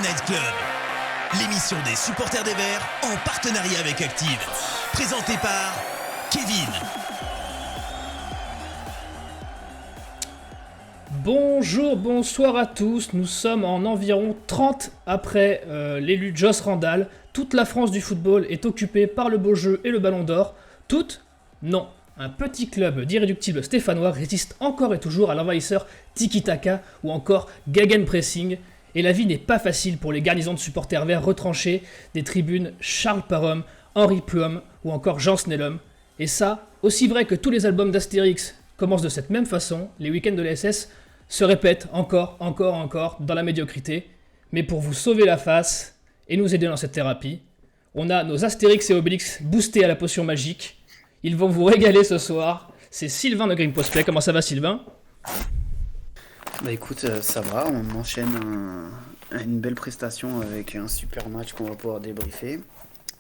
Night Club, l'émission des supporters des Verts en partenariat avec Active. Présentée par Kevin. Bonjour, bonsoir à tous. Nous sommes en environ 30 après l'élu Joss Randall. Toute la France du football est occupée par le beau jeu et le ballon d'or. Toute ? Non. Un petit club d'irréductibles stéphanois résiste encore et toujours à l'envahisseur tiki-taka ou encore gegenpressing. Et la vie n'est pas facile pour les garnisons de supporters verts retranchés des tribunes Charles Parham, Henri Pluhomme ou encore Jean Snellum. Et ça, aussi vrai que tous les albums d'Astérix commencent de cette même façon, les week-ends de l'SS se répètent encore dans la médiocrité. Mais pour vous sauver la face et nous aider dans cette thérapie, on a nos Astérix et Obélix boostés à la potion magique. Ils vont vous régaler ce soir. C'est Sylvain de Green Post Play. Comment ça va, Sylvain ? Bah écoute, ça va, on enchaîne une belle prestation avec un super match qu'on va pouvoir débriefer.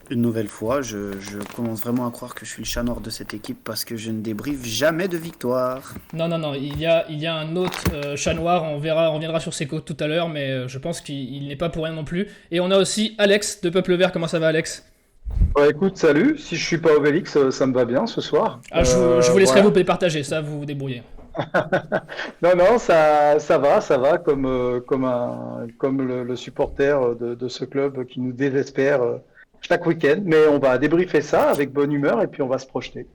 Une nouvelle fois, je commence vraiment à croire que je suis le chat noir de cette équipe parce que je ne débriefe jamais de victoire. Non, il y a un autre chat noir, on reviendra sur ses côtes tout à l'heure, mais je pense qu'il n'est pas pour rien non plus. Et on a aussi Alex de Peuple Vert. Comment ça va, Alex ? Écoute, salut. Si je suis pas Obélix, ça me va bien ce soir. Je vous laisserai vous départager, ça, vous vous débrouillez. Non, ça va, comme le supporter de ce club qui nous désespère chaque week-end. Mais on va débriefer ça avec bonne humeur et puis on va se projeter.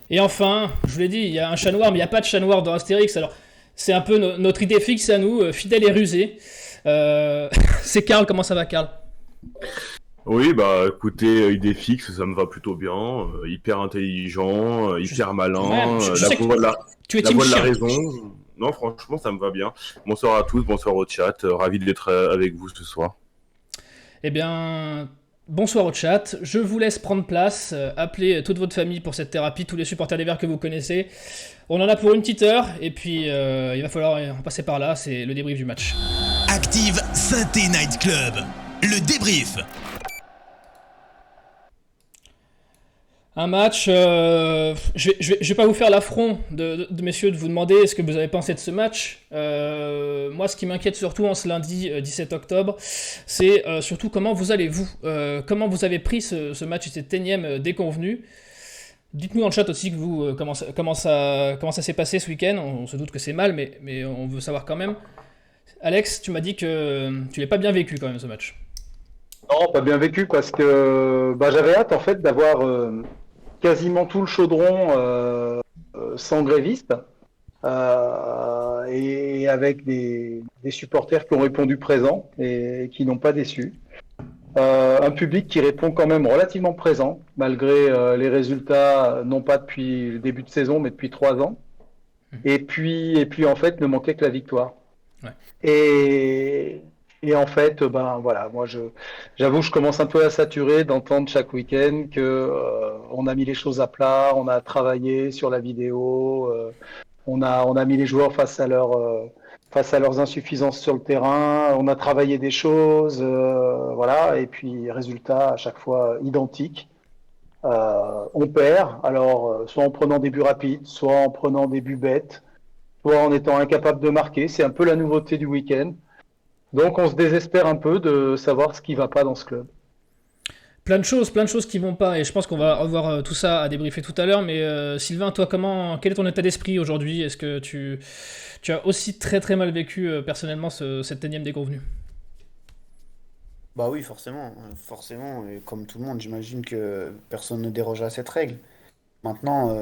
Et enfin, je vous l'ai dit, il y a un chat noir, mais il n'y a pas de chat noir dans Astérix. Alors, c'est un peu notre idée fixe à nous, fidèle et rusé. C'est Karl. Comment ça va, Karl ? Oui, bah écoutez, idée fixe, ça me va plutôt bien. Hyper intelligent, hyper malin. Tu es la team voix de la chien. raison. Non, franchement, ça me va bien. Bonsoir à tous, bonsoir au chat. Ravi d'être avec vous ce soir. Eh bien, bonsoir au chat. Je vous laisse prendre place. Appelez toute votre famille pour cette thérapie, tous les supporters des Verts que vous connaissez. On en a pour une petite heure, et puis il va falloir en passer par là. C'est le débrief du match. Active Synthé Night Club, le débrief. Un match, je vais pas vous faire l'affront de messieurs de vous demander ce que vous avez pensé de ce match. Moi, ce qui m'inquiète surtout en ce lundi 17 octobre, c'est surtout comment vous allez-vous, comment vous avez pris ce match et cette énième déconvenue. Dites-nous dans le chat aussi que vous, comment ça s'est passé ce week-end. On se doute que c'est mal, mais on veut savoir quand même. Alex, tu m'as dit que tu l'as pas bien vécu quand même ce match. Non, pas bien vécu parce que j'avais hâte en fait d'avoir quasiment tout le chaudron sans grévistes et avec des supporters qui ont répondu présent et qui n'ont pas déçu. Un public qui répond quand même relativement présent malgré les résultats, non pas depuis le début de saison mais depuis 3 ans. Et puis en fait ne manquait que la victoire. Ouais. Et en fait, voilà, moi j'avoue, je commence un peu à saturer d'entendre chaque week-end que on a mis les choses à plat, on a travaillé sur la vidéo, on a mis les joueurs face à leurs insuffisances sur le terrain, on a travaillé des choses, voilà, et puis résultat à chaque fois identique. On perd, alors soit en prenant des buts rapides, soit en prenant des buts bêtes, soit en étant incapable de marquer. C'est un peu la nouveauté du week-end. Donc on se désespère un peu de savoir ce qui va pas dans ce club. Plein de choses qui vont pas, et je pense qu'on va revoir tout ça à débriefer tout à l'heure. Mais Sylvain, toi, quel est ton état d'esprit aujourd'hui ? Est-ce que tu as aussi très très mal vécu personnellement cette énième déconvenue ? Bah oui, forcément, et comme tout le monde, j'imagine que personne ne déroge à cette règle. Maintenant,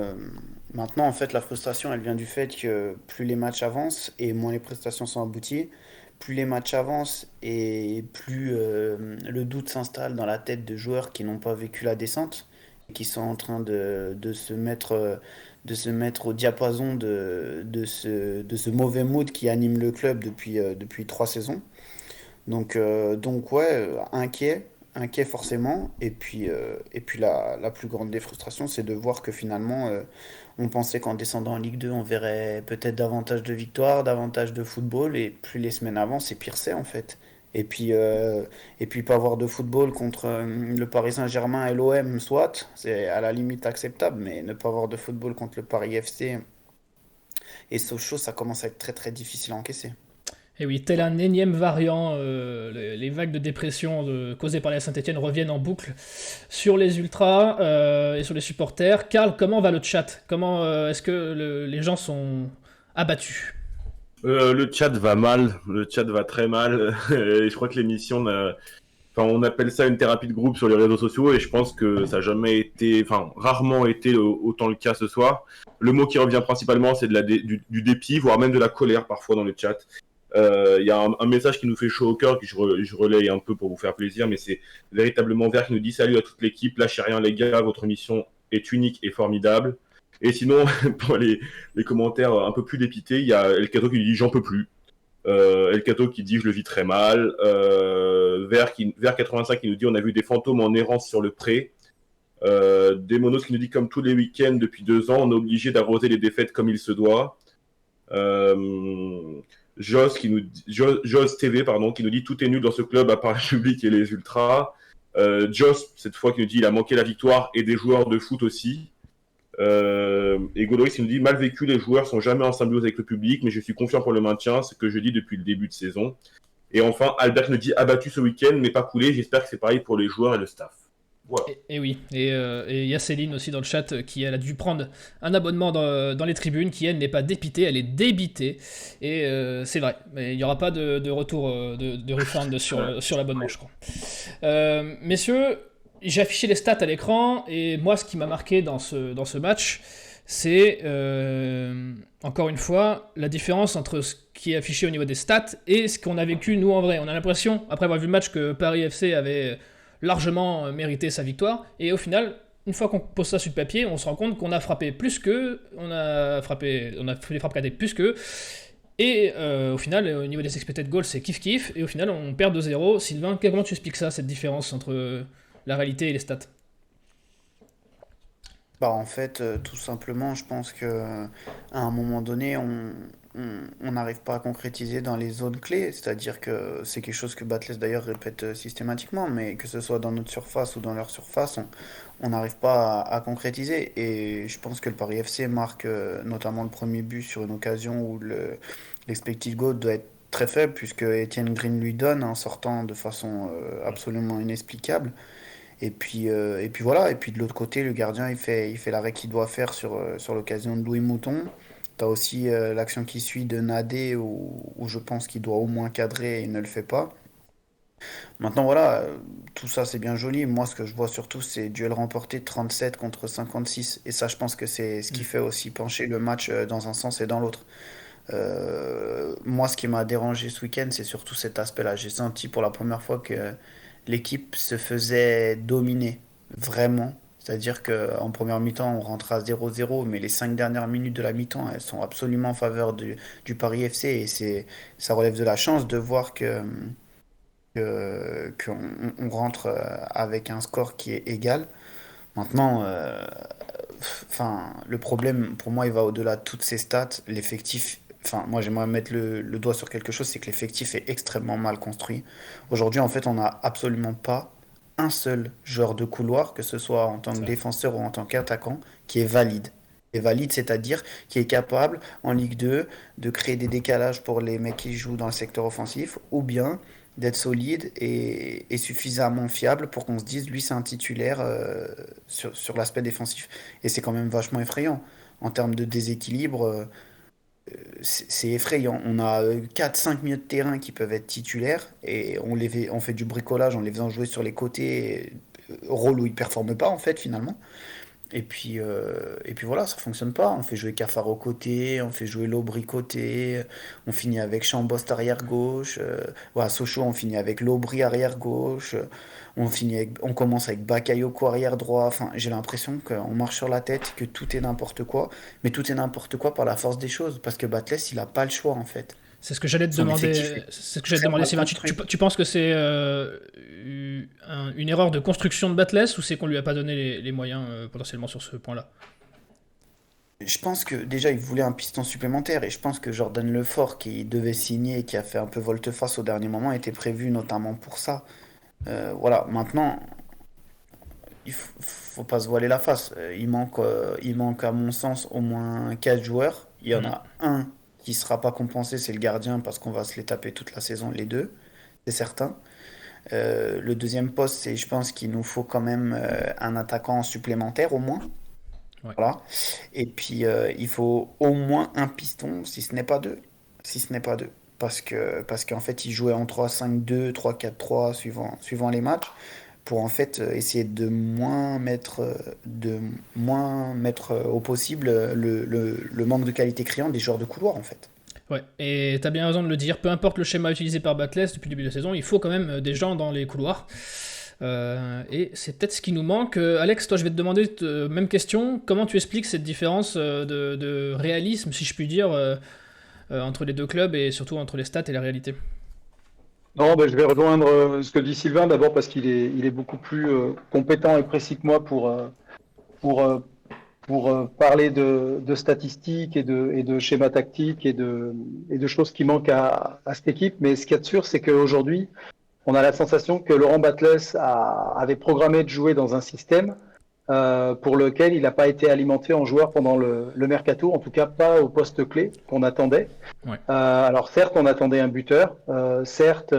en fait, la frustration, elle vient du fait que plus les matchs avancent et moins les prestations sont abouties, plus les matchs avancent et plus le doute s'installe dans la tête de joueurs qui n'ont pas vécu la descente et qui sont en train de se mettre au diapason de ce mauvais mood qui anime le club depuis 3 saisons. Donc ouais, inquiet forcément. Et puis la plus grande des frustrations, c'est de voir que finalement, on pensait qu'en descendant en Ligue 2, on verrait peut-être davantage de victoires, davantage de football. Et plus les semaines avancent, et pire c'est en fait. Et puis pas avoir de football contre le Paris Saint-Germain et l'OM, soit, c'est à la limite acceptable. Mais ne pas avoir de football contre le Paris FC et Sochaux, ça commence à être très très difficile à encaisser. Et oui, tel un énième variant, les vagues de dépression causées par la Saint-Etienne reviennent en boucle sur les ultras et sur les supporters. Karl, comment va le chat? Comment est-ce que les gens sont abattus? Le chat va mal, le chat va très mal. Et je crois que l'émission, on appelle ça une thérapie de groupe sur les réseaux sociaux, et je pense que ça n'a jamais été, rarement été autant le cas ce soir. Le mot qui revient principalement, c'est du dépit, voire même de la colère parfois dans le chat. Il y a un message qui nous fait chaud au cœur, que je relaye un peu pour vous faire plaisir, mais c'est véritablement Vert qui nous dit: salut à toute l'équipe, lâchez rien les gars, votre mission est unique et formidable. Et sinon, pour les commentaires un peu plus dépités, il y a El Cato qui dit: j'en peux plus. El Cato qui dit: je le vis très mal. Vert 85 qui nous dit: on a vu des fantômes en errance sur le pré. Demonos qui nous dit: comme tous les week-ends depuis 2 ans, on est obligé d'arroser les défaites comme il se doit. Jos TV qui nous dit: tout est nul dans ce club à part le public et les ultras. Jos cette fois qui nous dit: il a manqué la victoire et des joueurs de foot aussi. Et Godoris qui nous dit: mal vécu, les joueurs sont jamais en symbiose avec le public, mais je suis confiant pour le maintien, ce que je dis depuis le début de saison. Et enfin Albert nous dit: abattu ce week-end mais pas coulé, j'espère que c'est pareil pour les joueurs et le staff. Voilà. Et oui, et il y a Céline aussi dans le chat qui elle a dû prendre un abonnement dans les tribunes, qui elle n'est pas dépitée, elle est débitée, et c'est vrai, mais il n'y aura pas de retour de refund sur l'abonnement, je crois. Messieurs, j'ai affiché les stats à l'écran, et moi ce qui m'a marqué dans ce match, c'est encore une fois la différence entre ce qui est affiché au niveau des stats et ce qu'on a vécu nous en vrai. On a l'impression, après avoir vu le match, que Paris FC avait largement mérité sa victoire, et au final, une fois qu'on pose ça sur le papier, on se rend compte qu'on a frappé plus qu'eux, on a fait des frappes cadrées plus qu'eux, et au final, au niveau des expected goals, c'est kiff-kiff, et au final, on perd 2-0. Sylvain, comment tu expliques ça, cette différence entre la réalité et les stats? Bah en fait, tout simplement, je pense que à un moment donné, on n'arrive pas à concrétiser dans les zones clés. C'est-à-dire que c'est quelque chose que Batles d'ailleurs répète systématiquement, mais que ce soit dans notre surface ou dans leur surface, on n'arrive pas à concrétiser. Et je pense que le Paris FC marque notamment le premier but sur une occasion où l'expected goal doit être très faible, puisque Etienne Green lui donne en sortant de façon absolument inexplicable. Et puis voilà, et puis de l'autre côté, le gardien il fait l'arrêt qu'il doit faire sur l'occasion de Louis Mouton. T'as aussi l'action qui suit de Nadé où je pense qu'il doit au moins cadrer et il ne le fait pas. Maintenant voilà, tout ça c'est bien joli. Moi ce que je vois surtout c'est duel remporté 37 contre 56. Et ça je pense que c'est ce qui fait aussi pencher le match dans un sens et dans l'autre. Moi ce qui m'a dérangé ce week-end c'est surtout cet aspect-là. J'ai senti pour la première fois que l'équipe se faisait dominer, vraiment. C'est-à-dire qu'en première mi-temps, on rentre à 0-0, mais les 5 dernières minutes de la mi-temps, elles sont absolument en faveur du Paris FC. Et ça relève de la chance de voir qu'on rentre avec un score qui est égal. Maintenant, enfin, le problème, pour moi, il va au-delà de toutes ces stats. L'effectif, enfin, moi, j'aimerais mettre le doigt sur quelque chose, c'est que l'effectif est extrêmement mal construit. Aujourd'hui, en fait, on n'a absolument pas un seul joueur de couloir, que ce soit en tant que C'est vrai. défenseur ou en tant qu'attaquant, qui est valide. Et valide, c'est-à-dire qui est capable, en Ligue 2, de créer des décalages pour les mecs qui jouent dans le secteur offensif, ou bien d'être solide et suffisamment fiable pour qu'on se dise, lui, c'est un titulaire sur l'aspect défensif. Et c'est quand même vachement effrayant. En termes de déséquilibre, c'est effrayant. On a 4-5 milieux de terrain qui peuvent être titulaires et on fait du bricolage en les faisant jouer sur les côtés, rôle où ils ne performent pas en fait finalement. Et puis voilà, ça fonctionne pas. On fait jouer Cafaro côté, on fait jouer Lobry côté, on finit avec Chambost arrière gauche. Ouais, à Sochaux, on finit avec Lobry arrière gauche. On commence avec Bakayoko arrière droit. Enfin, j'ai l'impression qu'on marche sur la tête, que tout est n'importe quoi. Mais tout est n'importe quoi par la force des choses. Parce que Batles, il a pas le choix en fait. C'est ce que j'allais te Son effectif demander. est C'est ce que j'allais te très demander, mal Sylvain. construit. Tu penses que c'est une erreur de construction de Batles, ou c'est qu'on lui a pas donné les moyens potentiellement sur ce point-là? Je pense que déjà il voulait un piston supplémentaire et je pense que Jordan Lefort qui devait signer et qui a fait un peu volte-face au dernier moment était prévu notamment pour ça. Voilà, maintenant faut pas se voiler la face. Il manque à mon sens au moins 4 joueurs. Il y en Mhm. a un qui sera pas compensé, c'est le gardien parce qu'on va se les taper toute la saison, les deux, c'est certain. Le deuxième poste, c'est, je pense qu'il nous faut quand même un attaquant supplémentaire au moins. Ouais. Voilà. Et puis, il faut au moins un piston, si ce n'est pas deux. Si ce n'est pas deux. Parce qu'en fait, il jouait en 3-5-2, 3-4-3, suivant les matchs, pour en fait essayer de moins mettre au possible le manque de qualité criant des joueurs de couloir, en fait. Ouais, et t'as bien raison de le dire, peu importe le schéma utilisé par Batles depuis le début de la saison, il faut quand même des gens dans les couloirs. Et c'est peut-être ce qui nous manque. Alex, toi je vais te demander même question, comment tu expliques cette différence de réalisme, si je puis dire, entre les deux clubs et surtout entre les stats et la réalité? Non, ben, je vais rejoindre ce que dit Sylvain, d'abord parce qu'il est beaucoup plus compétent et précis que moi pour, euh, pour parler de statistiques et de schémas tactiques et de choses qui manquent à cette équipe. Mais ce qu'il y a de sûr, c'est qu'aujourd'hui, on a la sensation que Laurent Batles avait programmé de jouer dans un système pour lequel il n'a pas été alimenté en joueurs pendant le mercato, en tout cas pas au poste clé qu'on attendait. Ouais. Alors certes, on attendait un buteur, certes,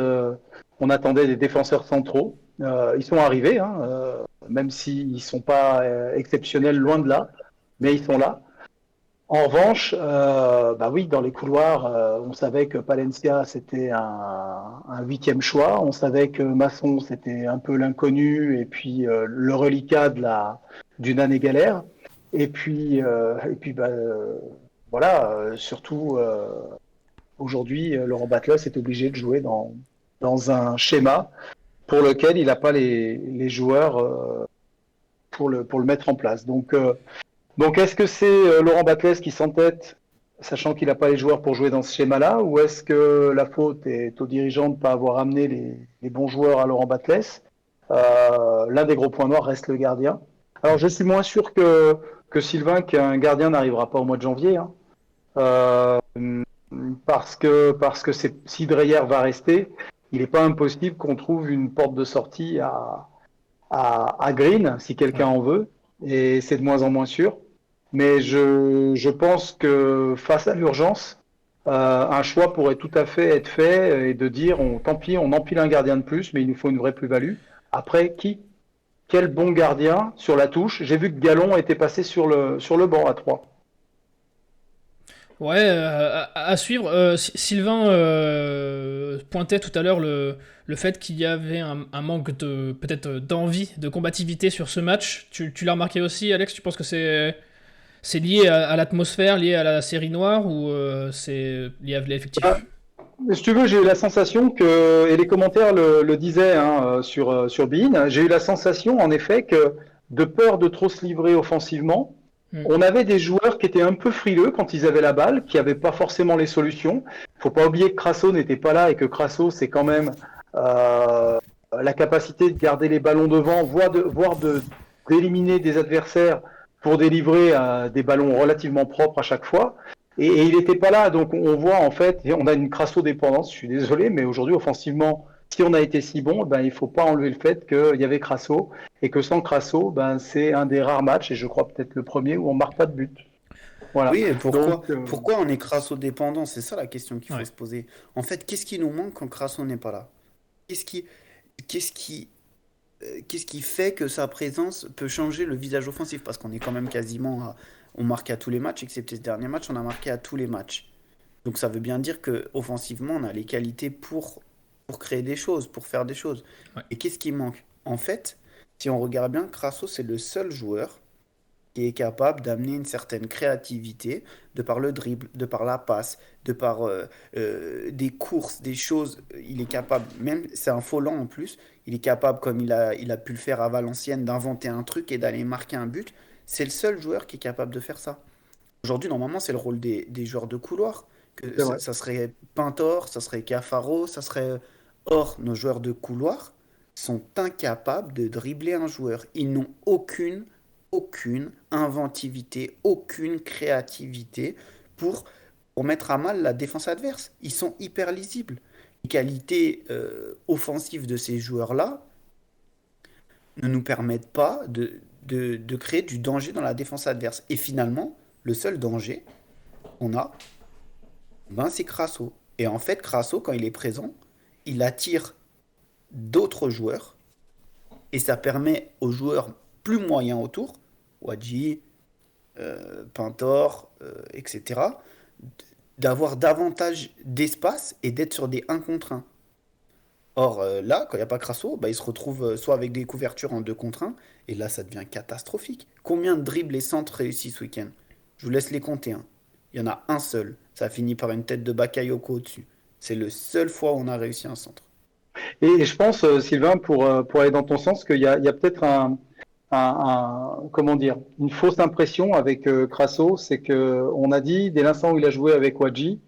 on attendait des défenseurs centraux. Ils sont arrivés, hein, même s'ils ne sont pas exceptionnels, loin de là, mais ils sont là. En revanche, bah oui, dans les couloirs, on savait que Palencia c'était un huitième choix, on savait que Masson c'était un peu l'inconnu et puis le reliquat d'une année galère. Et puis bah, voilà, surtout aujourd'hui, Laurent Batles est obligé de jouer dans un schéma pour lequel il n'a pas les joueurs pour le mettre en place. Donc, est-ce que c'est Laurent Batles qui s'entête, sachant qu'il n'a pas les joueurs pour jouer dans ce schéma-là, ou est-ce que la faute est aux dirigeants de ne pas avoir amené les bons joueurs à Laurent Batles? L'un des gros points noirs reste le gardien. Alors, je suis moins sûr que Sylvain qu'un gardien n'arrivera pas au mois de janvier, hein. Euh, parce que si Dreyer va rester, il n'est pas impossible qu'on trouve une porte de sortie à Green, si quelqu'un en veut, et c'est de moins en moins sûr. Mais je pense que face à l'urgence, un choix pourrait tout à fait être fait et de dire tant pis, on empile un gardien de plus, mais il nous faut une vraie plus-value. Après, qui? Quel bon gardien sur la touche? J'ai vu que Gallon était passé sur le banc à 3. Ouais, à suivre. Sylvain pointait tout à l'heure le fait qu'il y avait un manque de peut-être d'envie, de combativité sur ce match. Tu l'as remarqué aussi, Alex? Tu penses que c'est lié à l'atmosphère, lié à la série noire ou c'est lié à l'effectif? Si tu veux, j'ai eu la sensation et les commentaires le disaient hein, sur Bein, j'ai eu la sensation en effet que de peur de trop se livrer offensivement, on avait des joueurs qui étaient un peu frileux quand ils avaient la balle, qui n'avaient pas forcément les solutions. Il ne faut pas oublier que Crasso n'était pas là et que Crasso, c'est quand même la capacité de garder les ballons devant, voire d'éliminer des adversaires pour délivrer des ballons relativement propres à chaque fois. Et il n'était pas là, donc on voit en fait, on a une Crasso-dépendance, je suis désolé, mais aujourd'hui offensivement, si on a été si bon, ben, il ne faut pas enlever le fait qu'il y avait Crasso, et que sans Crasso, ben, c'est un des rares matchs, et je crois peut-être le premier, où on ne marque pas de but. Voilà. Oui, et Donc, pourquoi on est Crasso-dépendant? C'est ça la question qu'il faut Ouais. se poser. En fait, qu'est-ce qui nous manque quand Crasso n'est pas là? Qu'est-ce qui, qu'est-ce qui, qu'est-ce qui fait que sa présence peut changer le visage offensif? Parce qu'on est quand même on marque à tous les matchs, excepté ce dernier match, on a marqué à tous les matchs. Donc ça veut bien dire que offensivement, on a les qualités pour créer des choses, pour faire des choses. Ouais. Et qu'est-ce qui manque? En fait, si on regarde bien, Crasso, c'est le seul joueur qui est capable d'amener une certaine créativité de par le dribble, de par la passe, de par des courses, des choses. Il est capable, même c'est un faux lent en plus, il est capable, comme il a pu le faire à Valenciennes, d'inventer un truc et d'aller marquer un but. C'est le seul joueur qui est capable de faire ça. Aujourd'hui, normalement, c'est le rôle des joueurs de couloir. Que c'est vrai. ça serait Pintor, ça serait Cafaro, ça serait... Or, nos joueurs de couloir sont incapables de dribbler un joueur. Ils n'ont aucune inventivité, aucune créativité pour, pour mettre à mal la défense adverse. Ils sont hyper lisibles. Les qualités offensives de ces joueurs-là ne nous permettent pas de créer du danger dans la défense adverse. Et finalement, le seul danger qu'on a, Ben, c'est Crasso. Et en fait, Crasso, quand il est présent, il attire d'autres joueurs et ça permet aux joueurs plus moyens autour, Wadji, Pintor, etc., d'avoir davantage d'espace et d'être sur des 1 contre 1. Or, là, quand il n'y a pas Crasso, bah, il se retrouve soit avec des couvertures en 2 contre 1, et là, ça devient catastrophique. Combien de dribbles et centres réussis ce week-end? Je vous laisse les compter, hein. Il y en a un seul. Ça finit par une tête de Bakayoko au-dessus. C'est le seul fois où on a réussi un centre. Et je pense, Sylvain, pour aller dans ton sens, qu'il y a peut-être comment dire, une fausse impression avec Crasso, c'est que on a dit dès l'instant où il a joué avec Wadji,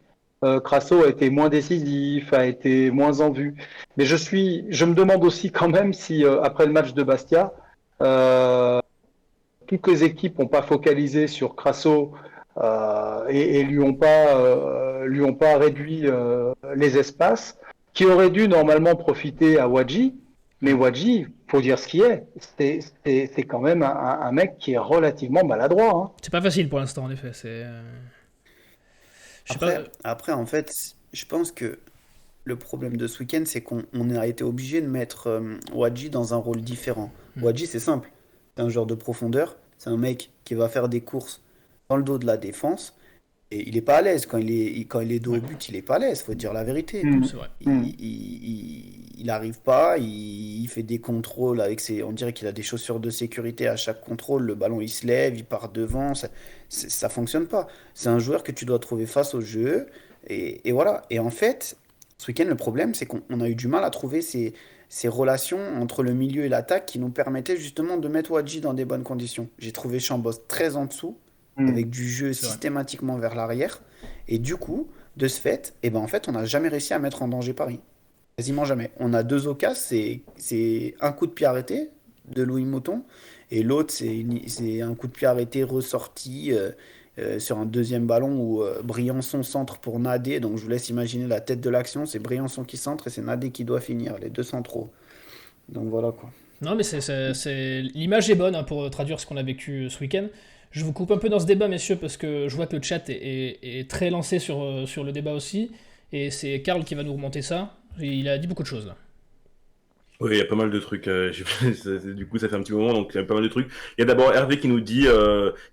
Crasso a été moins décisif, a été moins en vue. Mais je me demande aussi quand même si après le match de Bastia, euh, toutes les équipes n'ont pas focalisé sur Crasso et lui ont pas réduit les espaces qui auraient dû normalement profiter à Wadji. Mais Wadji, faut dire ce qui est, c'est quand même un mec qui est relativement maladroit. Hein. C'est pas facile pour l'instant, en effet. Je sais pas. Après, en fait, je pense que le problème de ce week-end, c'est qu'on a été obligé de mettre Wadji dans un rôle différent. Wadji, c'est simple. C'est un joueur de profondeur. C'est un mec qui va faire des courses dans le dos de la défense. Et il est pas à l'aise. Quand il est dos au but, il est pas à l'aise. Faut dire la vérité. C'est vrai. Il arrive pas. Il fait des contrôles avec ses. On dirait qu'il a des chaussures de sécurité à chaque contrôle. Le ballon, il se lève, il part devant. Ça fonctionne pas. C'est un joueur que tu dois trouver face au jeu. Et voilà. Et en fait, ce week-end, le problème, c'est qu'on a eu du mal à trouver ces relations entre le milieu et l'attaque qui nous permettaient justement de mettre Wadji dans des bonnes conditions. J'ai trouvé Chambos très en dessous, avec du jeu C'est vrai. systématiquement vers l'arrière. Et du coup, de ce fait, eh ben en fait, on n'a jamais réussi à mettre en danger Paris. Quasiment jamais. On a 2 occasions, c'est un coup de pied arrêté de Louis Mouton, et l'autre, c'est un coup de pied arrêté ressorti sur un deuxième ballon où Briançon centre pour Nadé. Donc je vous laisse imaginer la tête de l'action. C'est Briançon qui centre et c'est Nadé qui doit finir, les deux centraux. Donc voilà quoi. Non, mais l'image est bonne, hein, pour traduire ce qu'on a vécu ce week-end. Je vous coupe un peu dans ce débat, messieurs, parce que je vois que le chat est très lancé sur le débat aussi. Et c'est Karl qui va nous remonter ça. Et il a dit beaucoup de choses là. Oui, il y a pas mal de trucs. Du coup, ça fait un petit moment, donc il y a pas mal de trucs. Il y a d'abord Hervé qui nous dit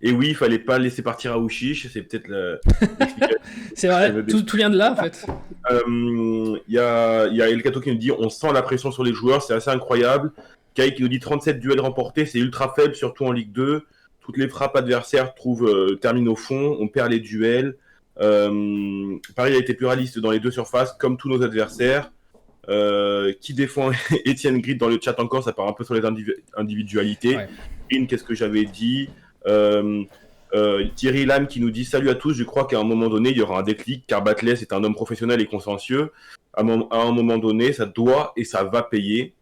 et oui, il fallait pas laisser partir Aouchiche. C'est peut-être l'explication. C'est vrai, tout vient de là en fait. Il y a Elkato qui nous dit on sent la pression sur les joueurs, c'est assez incroyable. Kai qui nous dit 37 duels remportés, c'est ultra faible, surtout en Ligue 2. Toutes les frappes adversaires terminent au fond, on perd les duels. Paris a été pluraliste dans les deux surfaces, comme tous nos adversaires. Qui défend Étienne Grid dans le chat encore, ça part un peu sur les individualités. Ouais. Qu'est-ce que j'avais dit Thierry Lam qui nous dit salut à tous, je crois qu'à un moment donné il y aura un déclic car Batles est un homme professionnel et consciencieux. À un moment donné ça doit et ça va payer.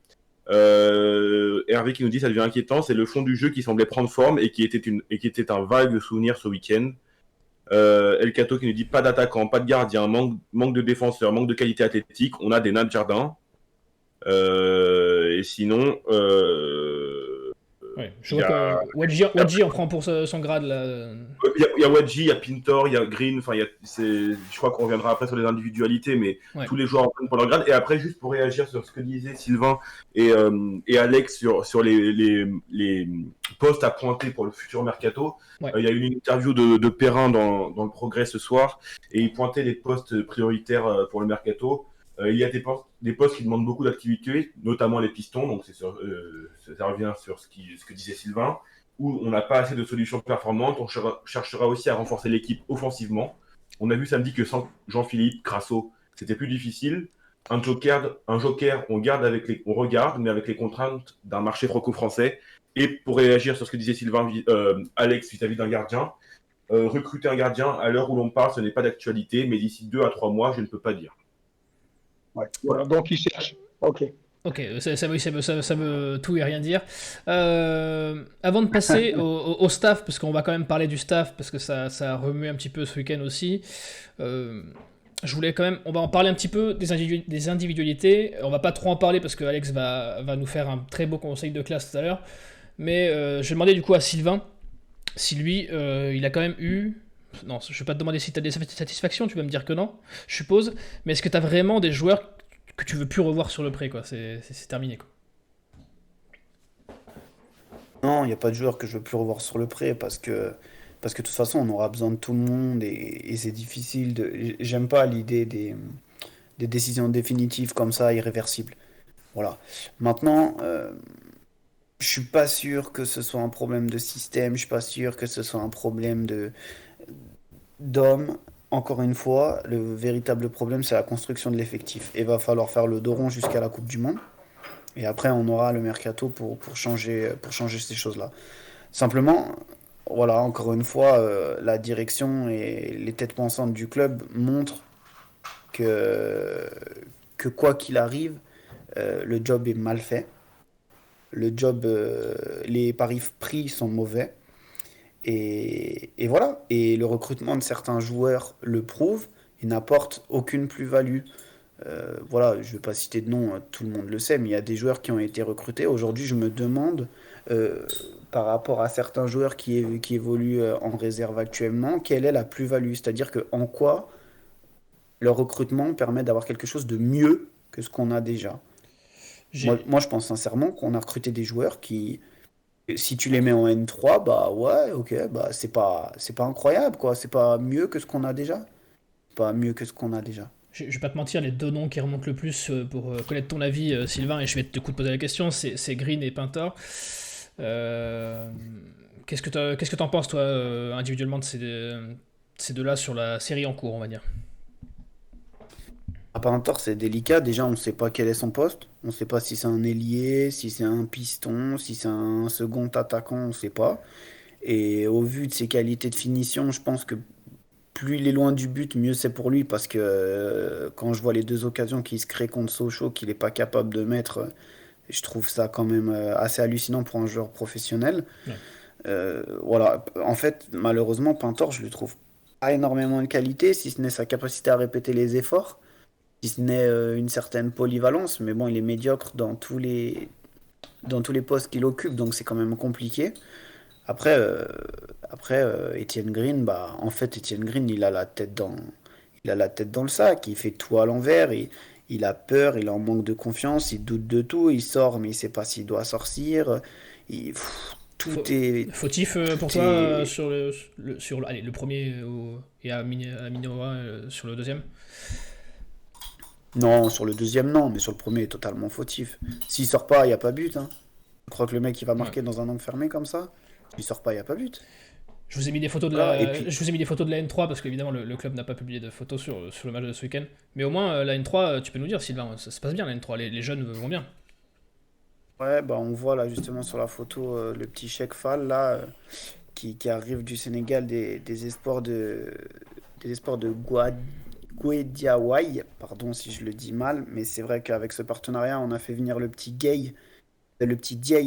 Hervé qui nous dit ça devient inquiétant, c'est le fond du jeu qui semblait prendre forme et qui était un vague souvenir ce week-end. El Cato qui nous dit pas d'attaquant, pas de gardien, manque de défenseur, manque de qualité athlétique, on a des nains de jardin. Et sinon Ouais, je vois que Wadji en prend pour son grade là. il y a Wadji, il y a Pintor, il y a Green, enfin je crois qu'on reviendra après sur les individualités, mais Ouais. tous les joueurs en prennent pour leur grade. Et après, juste pour réagir sur ce que disaient Sylvain et Alex sur les postes à pointer pour le futur mercato, Ouais. il y a eu une interview de Perrin dans le Progrès ce soir, et il pointait les postes prioritaires pour le mercato. Il y a des postes qui demandent beaucoup d'activité, notamment les pistons, donc ça revient sur ce que disait Sylvain, où on n'a pas assez de solutions performantes. On cherchera aussi à renforcer l'équipe offensivement. On a vu samedi que sans Jean-Philippe, Crasso, c'était plus difficile. Un joker, on regarde, mais avec les contraintes d'un marché franco-français. Et pour réagir sur ce que disait Sylvain, Alex vis-à-vis d'un gardien, recruter un gardien à l'heure où l'on parle, ce n'est pas d'actualité, mais d'ici 2 à 3 mois, je ne peux pas dire. Ouais. Voilà. Donc il cherche. Ok. Ok, ça veut tout et rien dire. Avant de passer au staff, parce qu'on va quand même parler du staff, parce que ça a remué un petit peu ce week-end aussi, je voulais quand même, on va en parler un petit peu des individualités. On va pas trop en parler parce que Alex va nous faire un très beau conseil de classe tout à l'heure. Mais je vais demander du coup à Sylvain si lui, il a quand même eu Non, je vais pas te demander si tu as des satisfactions, tu vas me dire que non, je suppose. Mais est-ce que tu as vraiment des joueurs que tu veux plus revoir sur le pré, quoi? C'est terminé, quoi. Non, il n'y a pas de joueur que je veux plus revoir sur le pré parce que de toute façon, on aura besoin de tout le monde et c'est difficile de. J'aime pas l'idée des décisions définitives comme ça, irréversibles. Voilà. Maintenant, je suis pas sûr que ce soit un problème de système, je suis pas sûr que ce soit un problème d'hommes. Encore une fois, le véritable problème, c'est la construction de l'effectif. Et va falloir faire le dos rond jusqu'à la Coupe du Monde. Et après, on aura le mercato pour changer ces choses-là. Simplement, voilà, encore une fois, la direction et les têtes pensantes du club montrent que, que quoi qu'il arrive, le job est mal fait. Le job, les paris pris sont mauvais. Et voilà. Et le recrutement de certains joueurs le prouve. Il n'apporte aucune plus-value. Voilà, je ne vais pas citer de nom, tout le monde le sait, mais il y a des joueurs qui ont été recrutés. Aujourd'hui, je me demande, euh, par rapport à certains joueurs qui évoluent en réserve actuellement, quelle est la plus-value? C'est-à-dire que en quoi leur recrutement permet d'avoir quelque chose de mieux que ce qu'on a déjà. J'ai Moi, je pense sincèrement qu'on a recruté des joueurs qui, si tu les mets en N3, bah ouais, ok, bah c'est pas incroyable, quoi. C'est pas mieux que ce qu'on a déjà. Pas mieux que ce qu'on a déjà. je vais pas te mentir, les deux noms qui remontent le plus pour connaître ton avis, Sylvain, et je vais te coup de poser la question, c'est Green et Pintor. Euh, qu'est-ce que t'en penses, toi, individuellement, de ces deux-là sur la série en cours, on va dire? À part un tort, c'est délicat. Déjà, on ne sait pas quel est son poste. On ne sait pas si c'est un ailier, si c'est un piston, si c'est un second attaquant, on ne sait pas. Et au vu de ses qualités de finition, je pense que plus il est loin du but, mieux c'est pour lui. Parce que quand je vois les deux occasions qui se créent contre Sochaux, qu'il n'est pas capable de mettre, je trouve ça quand même assez hallucinant pour un joueur professionnel. Ouais. Voilà. En fait, malheureusement, Pintor, je le trouve pas énormément de qualité, si ce n'est sa capacité à répéter les efforts, si ce n'est une certaine polyvalence. Mais bon, il est médiocre dans tous les postes qu'il occupe, donc c'est quand même compliqué. Après, Étienne Green, bah, en fait, Étienne Green, il a la tête dans le sac, il fait tout à l'envers, il a peur, il est en manque de confiance, il doute de tout, il sort, mais il sait pas s'il doit sortir. Tout Fau- est, Fautif pour tout toi est. allez, le premier et à Minoa sur le deuxième? Non, sur le deuxième, non, mais sur le premier, il est totalement fautif. S'il sort pas, il n'y a pas but, hein. Je crois que le mec, il va Ouais. marquer dans un angle fermé comme ça. Il sort pas, il n'y a pas but. Je vous ai mis des photos de Voilà, et je puis, vous ai mis des photos de la N3 parce qu'évidemment le club n'a pas publié de photos sur le match de ce week-end. Mais au moins la N3, tu peux nous dire, Sylvain, ça se passe bien la N3, les jeunes vont bien. ouais, bah, on voit là justement sur la photo le petit Cheikh Fall là, qui arrive du Sénégal des espoirs de Guédiawaye, pardon si je le dis mal, mais c'est vrai qu'avec ce partenariat, on a fait venir le petit Diaye,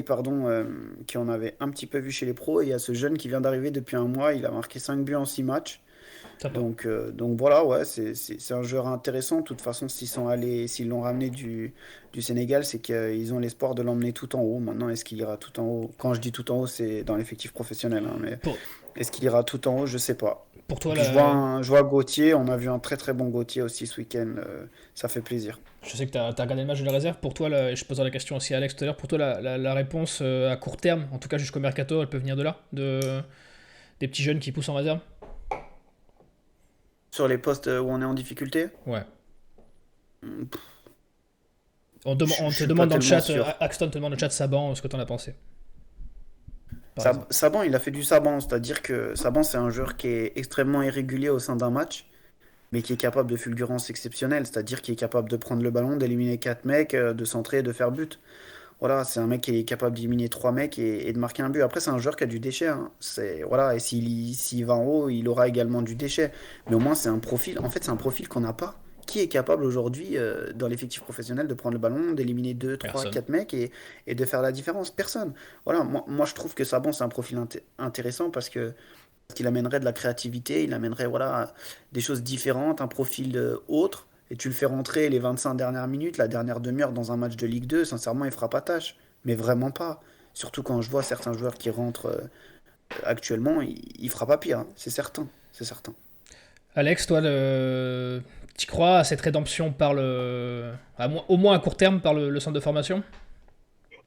pardon, qui en avait un petit peu vu chez les pros, et il y a ce jeune qui vient d'arriver depuis un mois, il a marqué 5 buts en 6 matchs. Sympa. Donc voilà, ouais, c'est un joueur intéressant. De toute façon, s'ils l'ont ramené du Sénégal, c'est qu'ils ont l'espoir de l'emmener tout en haut. Maintenant, est-ce qu'il ira tout en haut? Quand je dis tout en haut, c'est dans l'effectif professionnel, hein, mais Pour, est-ce qu'il ira tout en haut? Je sais pas. pour Et toi, puis je vois Gauthier, on a vu un très très bon Gauthier aussi ce week-end, ça fait plaisir. je sais que tu as regardé le match de la réserve. Pour toi, et je posais la question aussi à Alex tout à l'heure, pour toi, la réponse à court terme, en tout cas jusqu'au mercato, elle peut venir de là, des petits jeunes qui poussent en réserve? Sur les postes où on est en difficulté, Ouais. hmm, On je te suis pas demande dans le tellement chat, sûr. Axton te demande dans le chat Saban, ce que t'en as pensé, par exemple. Saban, il a fait du Saban, c'est-à-dire que Saban, c'est un joueur qui est extrêmement irrégulier au sein d'un match, mais qui est capable de fulgurance exceptionnelle, c'est-à-dire qui est capable de prendre le ballon, d'éliminer 4 mecs, de centrer et de faire but. Voilà, c'est un mec qui est capable d'éliminer 3 mecs et de marquer un but. Après, c'est un joueur qui a du déchet, hein. Voilà, et s'il va en haut, il aura également du déchet. Mais au moins, c'est un profil. En fait, c'est un profil qu'on n'a pas. Qui est capable aujourd'hui, dans l'effectif professionnel, de prendre le ballon, d'éliminer 2, 3, Personne. 4 mecs et de faire la différence? Personne. Voilà, moi je trouve que Saban, c'est un profil intéressant parce qu'il amènerait de la créativité, il amènerait voilà, des choses différentes, un profil autre. Et tu le fais rentrer les 25 dernières minutes, la dernière demi-heure dans un match de Ligue 2, sincèrement, il fera pas tâche. Mais vraiment pas. Surtout quand je vois certains joueurs qui rentrent actuellement, il fera pas pire, hein, c'est certain. c'est certain. Alex, toi, tu crois à cette rédemption au moins à court terme par le centre de formation?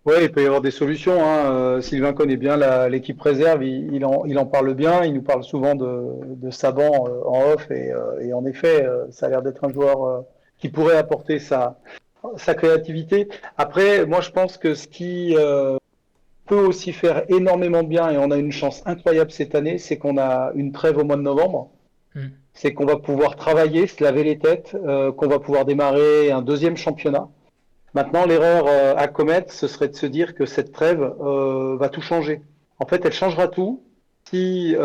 Oui, il peut y avoir des solutions, hein. Sylvain connaît bien l'équipe réserve, il en parle bien, il nous parle souvent de Saban en off, et en effet, ça a l'air d'être un joueur qui pourrait apporter sa créativité. Après, moi je pense que ce qui peut aussi faire énormément de bien, et on a une chance incroyable cette année, c'est qu'on a une trêve au mois de novembre. Hmm. C'est qu'on va pouvoir travailler, se laver les têtes, qu'on va pouvoir démarrer un deuxième championnat. Maintenant, l'erreur à commettre, ce serait de se dire que cette trêve va tout changer. En fait, elle changera tout si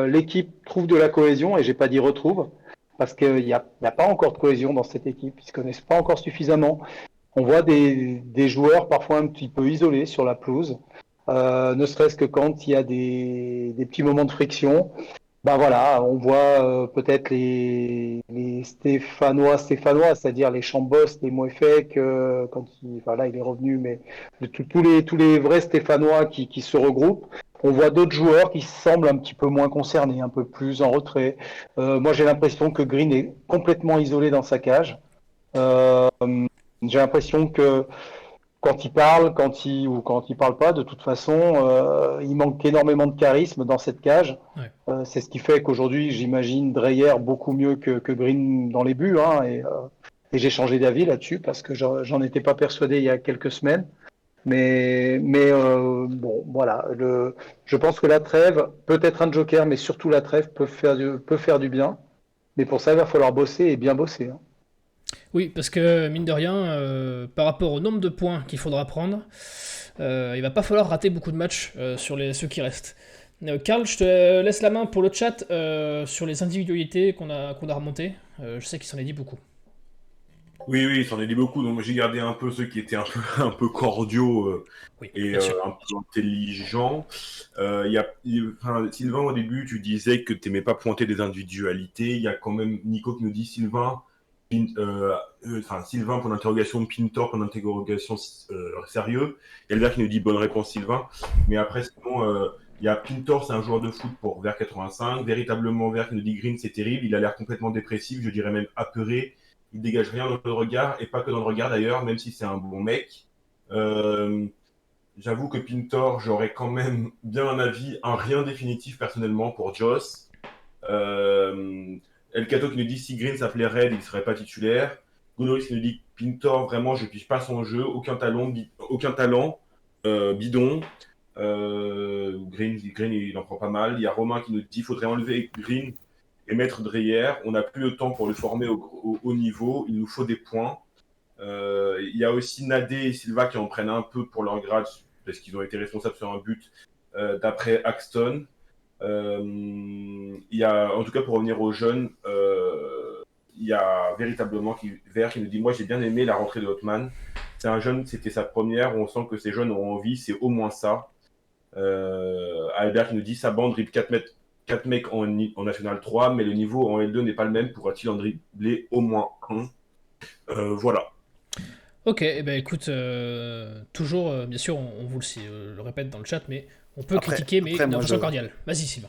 l'équipe trouve de la cohésion, et j'ai pas dit retrouve, parce qu'il n'y a pas encore de cohésion dans cette équipe, ils se connaissent pas encore suffisamment. On voit des joueurs parfois un petit peu isolés sur la pelouse, ne serait-ce que quand il y a des petits moments de friction. Ben voilà, on voit peut-être les Stéphanois, c'est-à-dire les Chambos, les Moefek, voilà, il est revenu, mais tous les vrais Stéphanois qui se regroupent. On voit d'autres joueurs qui semblent un petit peu moins concernés, un peu plus en retrait. Moi, j'ai l'impression que Green est complètement isolé dans sa cage. Euh, j'ai l'impression que quand il parle, quand il parle pas, de toute façon, il manque énormément de charisme dans cette cage. Ouais. C'est ce qui fait qu'aujourd'hui, j'imagine Dreyer beaucoup mieux que Green dans les buts, hein, et j'ai changé d'avis là-dessus parce que j'en étais pas persuadé il y a quelques semaines. Mais bon, voilà. Je pense que la trêve peut être un joker, mais surtout la trêve peut faire du bien. Mais pour ça, il va falloir bosser et bien bosser, hein. Oui, parce que mine de rien, par rapport au nombre de points qu'il faudra prendre, il va pas falloir rater beaucoup de matchs sur ceux qui restent. Karl, je te laisse la main pour le chat sur les individualités qu'on a remontées. Je sais qu'il s'en est dit beaucoup. Oui, oui, il s'en est dit beaucoup. Donc j'ai gardé un peu ceux qui étaient un peu cordiaux Oui, et bien sûr. un peu intelligents. Sylvain, au début, tu disais que tu n'aimais pas pointer des individualités. Il y a quand même Nico qui nous dit Sylvain pour l'interrogation, Pintor pour l'interrogation sérieux. Il y a Albert qui nous dit bonne réponse Sylvain. Mais après, sinon, il y a Pintor, c'est un joueur de foot pour vers 85. Véritablement Vert qui nous dit Green, c'est terrible. Il a l'air complètement dépressif, je dirais même apeuré. Il dégage rien dans le regard, et pas que dans le regard d'ailleurs, même si c'est un bon mec. J'avoue que Pintor, j'aurais quand même bien un avis, un rien définitif personnellement pour Joss. El Cato qui nous dit si Green s'appelait Red, il ne serait pas titulaire. Gonoris qui nous dit Pintor, vraiment, je ne pige pas son jeu, aucun talent, bidon. Green, il en prend pas mal. Il y a Romain qui nous dit il faudrait enlever Green et mettre Dreyer. On n'a plus le temps pour le former au haut niveau. Il nous faut des points. Il y a aussi Nadé et Silva qui en prennent un peu pour leur grade parce qu'ils ont été responsables sur un but d'après Axton. Il y a, en tout cas, pour revenir aux jeunes, il y a véritablement Vert qui nous dit moi j'ai bien aimé la rentrée de Hotman. C'est un jeune, c'était sa première. On sent que ces jeunes ont envie. C'est au moins ça. Albert qui nous dit sa bande dribble 4 mecs en National 3, mais le niveau en L2 n'est pas le même. Pourra-t-il en dribbler au moins un Voilà. Ok, eh ben écoute, toujours, bien sûr, on vous le répète dans le chat, mais on peut critiquer, mais après, de moi, façon cordiale. Vas-y, Sylvain.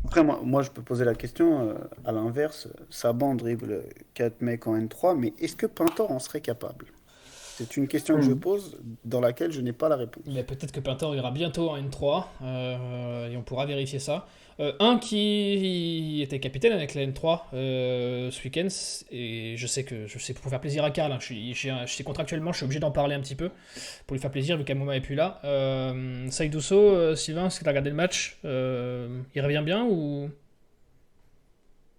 Après, moi, je peux poser la question à l'inverse. Saban dribble 4 mecs en N3, mais est-ce que Pintor en serait capable? C'est une question que je pose dans laquelle je n'ai pas la réponse. Mais peut-être que Pintor ira bientôt en N3, et on pourra vérifier ça. Un qui était capitaine avec la N3 ce week-end, et je sais pour faire plaisir à Karl, hein, contractuellement, je suis obligé d'en parler un petit peu, pour lui faire plaisir, vu qu'Amouma n'est plus là. Saïdousso, Sylvain, est-ce que tu as regardé le match il revient bien ou...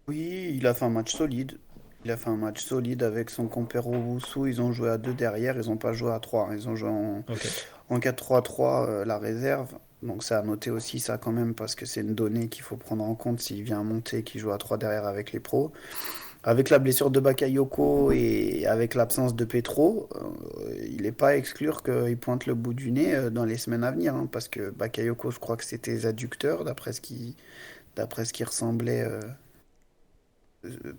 Oui, il a fait un match solide. Il a fait un match solide avec son compère Owusu. Ils ont joué à 2 derrière, ils n'ont pas joué à 3. Ils ont joué Ok. en 4-3-3, la réserve. Donc c'est à noter aussi ça quand même, parce que c'est une donnée qu'il faut prendre en compte s'il vient monter, qu'il joue à 3 derrière avec les pros. Avec la blessure de Bakayoko et avec l'absence de Petro, il n'est pas à exclure qu'il pointe le bout du nez dans les semaines à venir, hein, parce que Bakayoko, je crois que c'était les adducteurs, d'après ce qui ressemblait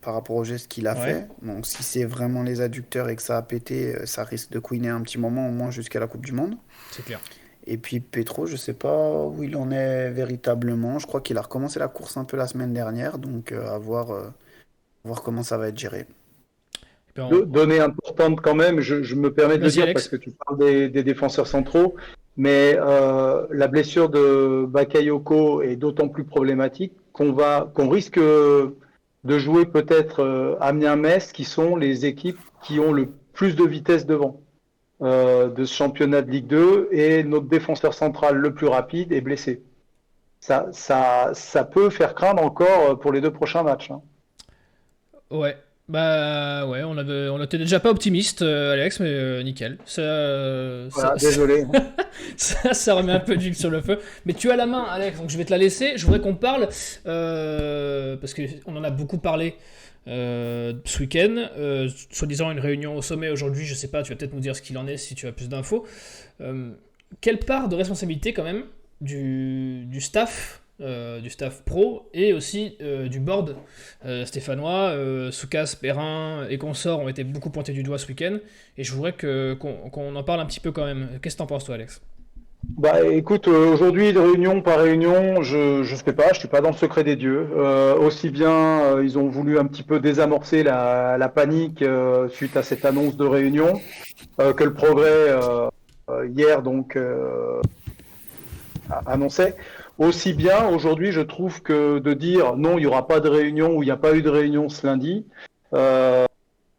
par rapport au geste qu'il a Ouais, fait. Donc si c'est vraiment les adducteurs et que ça a pété, ça risque de couiner un petit moment, au moins jusqu'à la Coupe du Monde. c'est clair. Et puis Petro, je sais pas où il en est véritablement. Je crois qu'il a recommencé la course un peu la semaine dernière, donc à voir comment ça va être géré. Et puis Donnée importante quand même, je me permets de le Vas-y, dire parce Alex. que tu parles des défenseurs centraux, mais la blessure de Bakayoko est d'autant plus problématique qu'on risque de jouer peut-être Amiens-Metz, qui sont les équipes qui ont le plus de vitesse devant de ce championnat de Ligue 2, et notre défenseur central le plus rapide est blessé. Ça peut faire craindre encore pour les 2 prochains matchs, hein. Ouais. Bah ouais, on était déjà pas optimiste, Alex, mais nickel. Voilà, désolé. Ça remet un peu d'huile sur le feu. Mais tu as la main, Alex, donc je vais te la laisser. Je voudrais qu'on parle, parce qu'on en a beaucoup parlé ce week-end. Soi-disant une réunion au sommet aujourd'hui, je sais pas, tu vas peut-être nous dire ce qu'il en est si tu as plus d'infos. Quelle part de responsabilité quand même du staff pro et aussi du board stéphanois, Soukas, Perrin et consorts ont été beaucoup pointés du doigt ce week-end, et je voudrais qu'on en parle un petit peu quand même. Qu'est-ce que t'en penses toi, Alex? Bah écoute, aujourd'hui, de réunion par réunion, je sais pas, je suis pas dans le secret des dieux. Aussi bien, ils ont voulu un petit peu désamorcer la panique suite à cette annonce de réunion, que le progrès hier donc annonçait. Aussi bien, aujourd'hui, je trouve que de dire non, il n'y aura pas de réunion ou il n'y a pas eu de réunion ce lundi,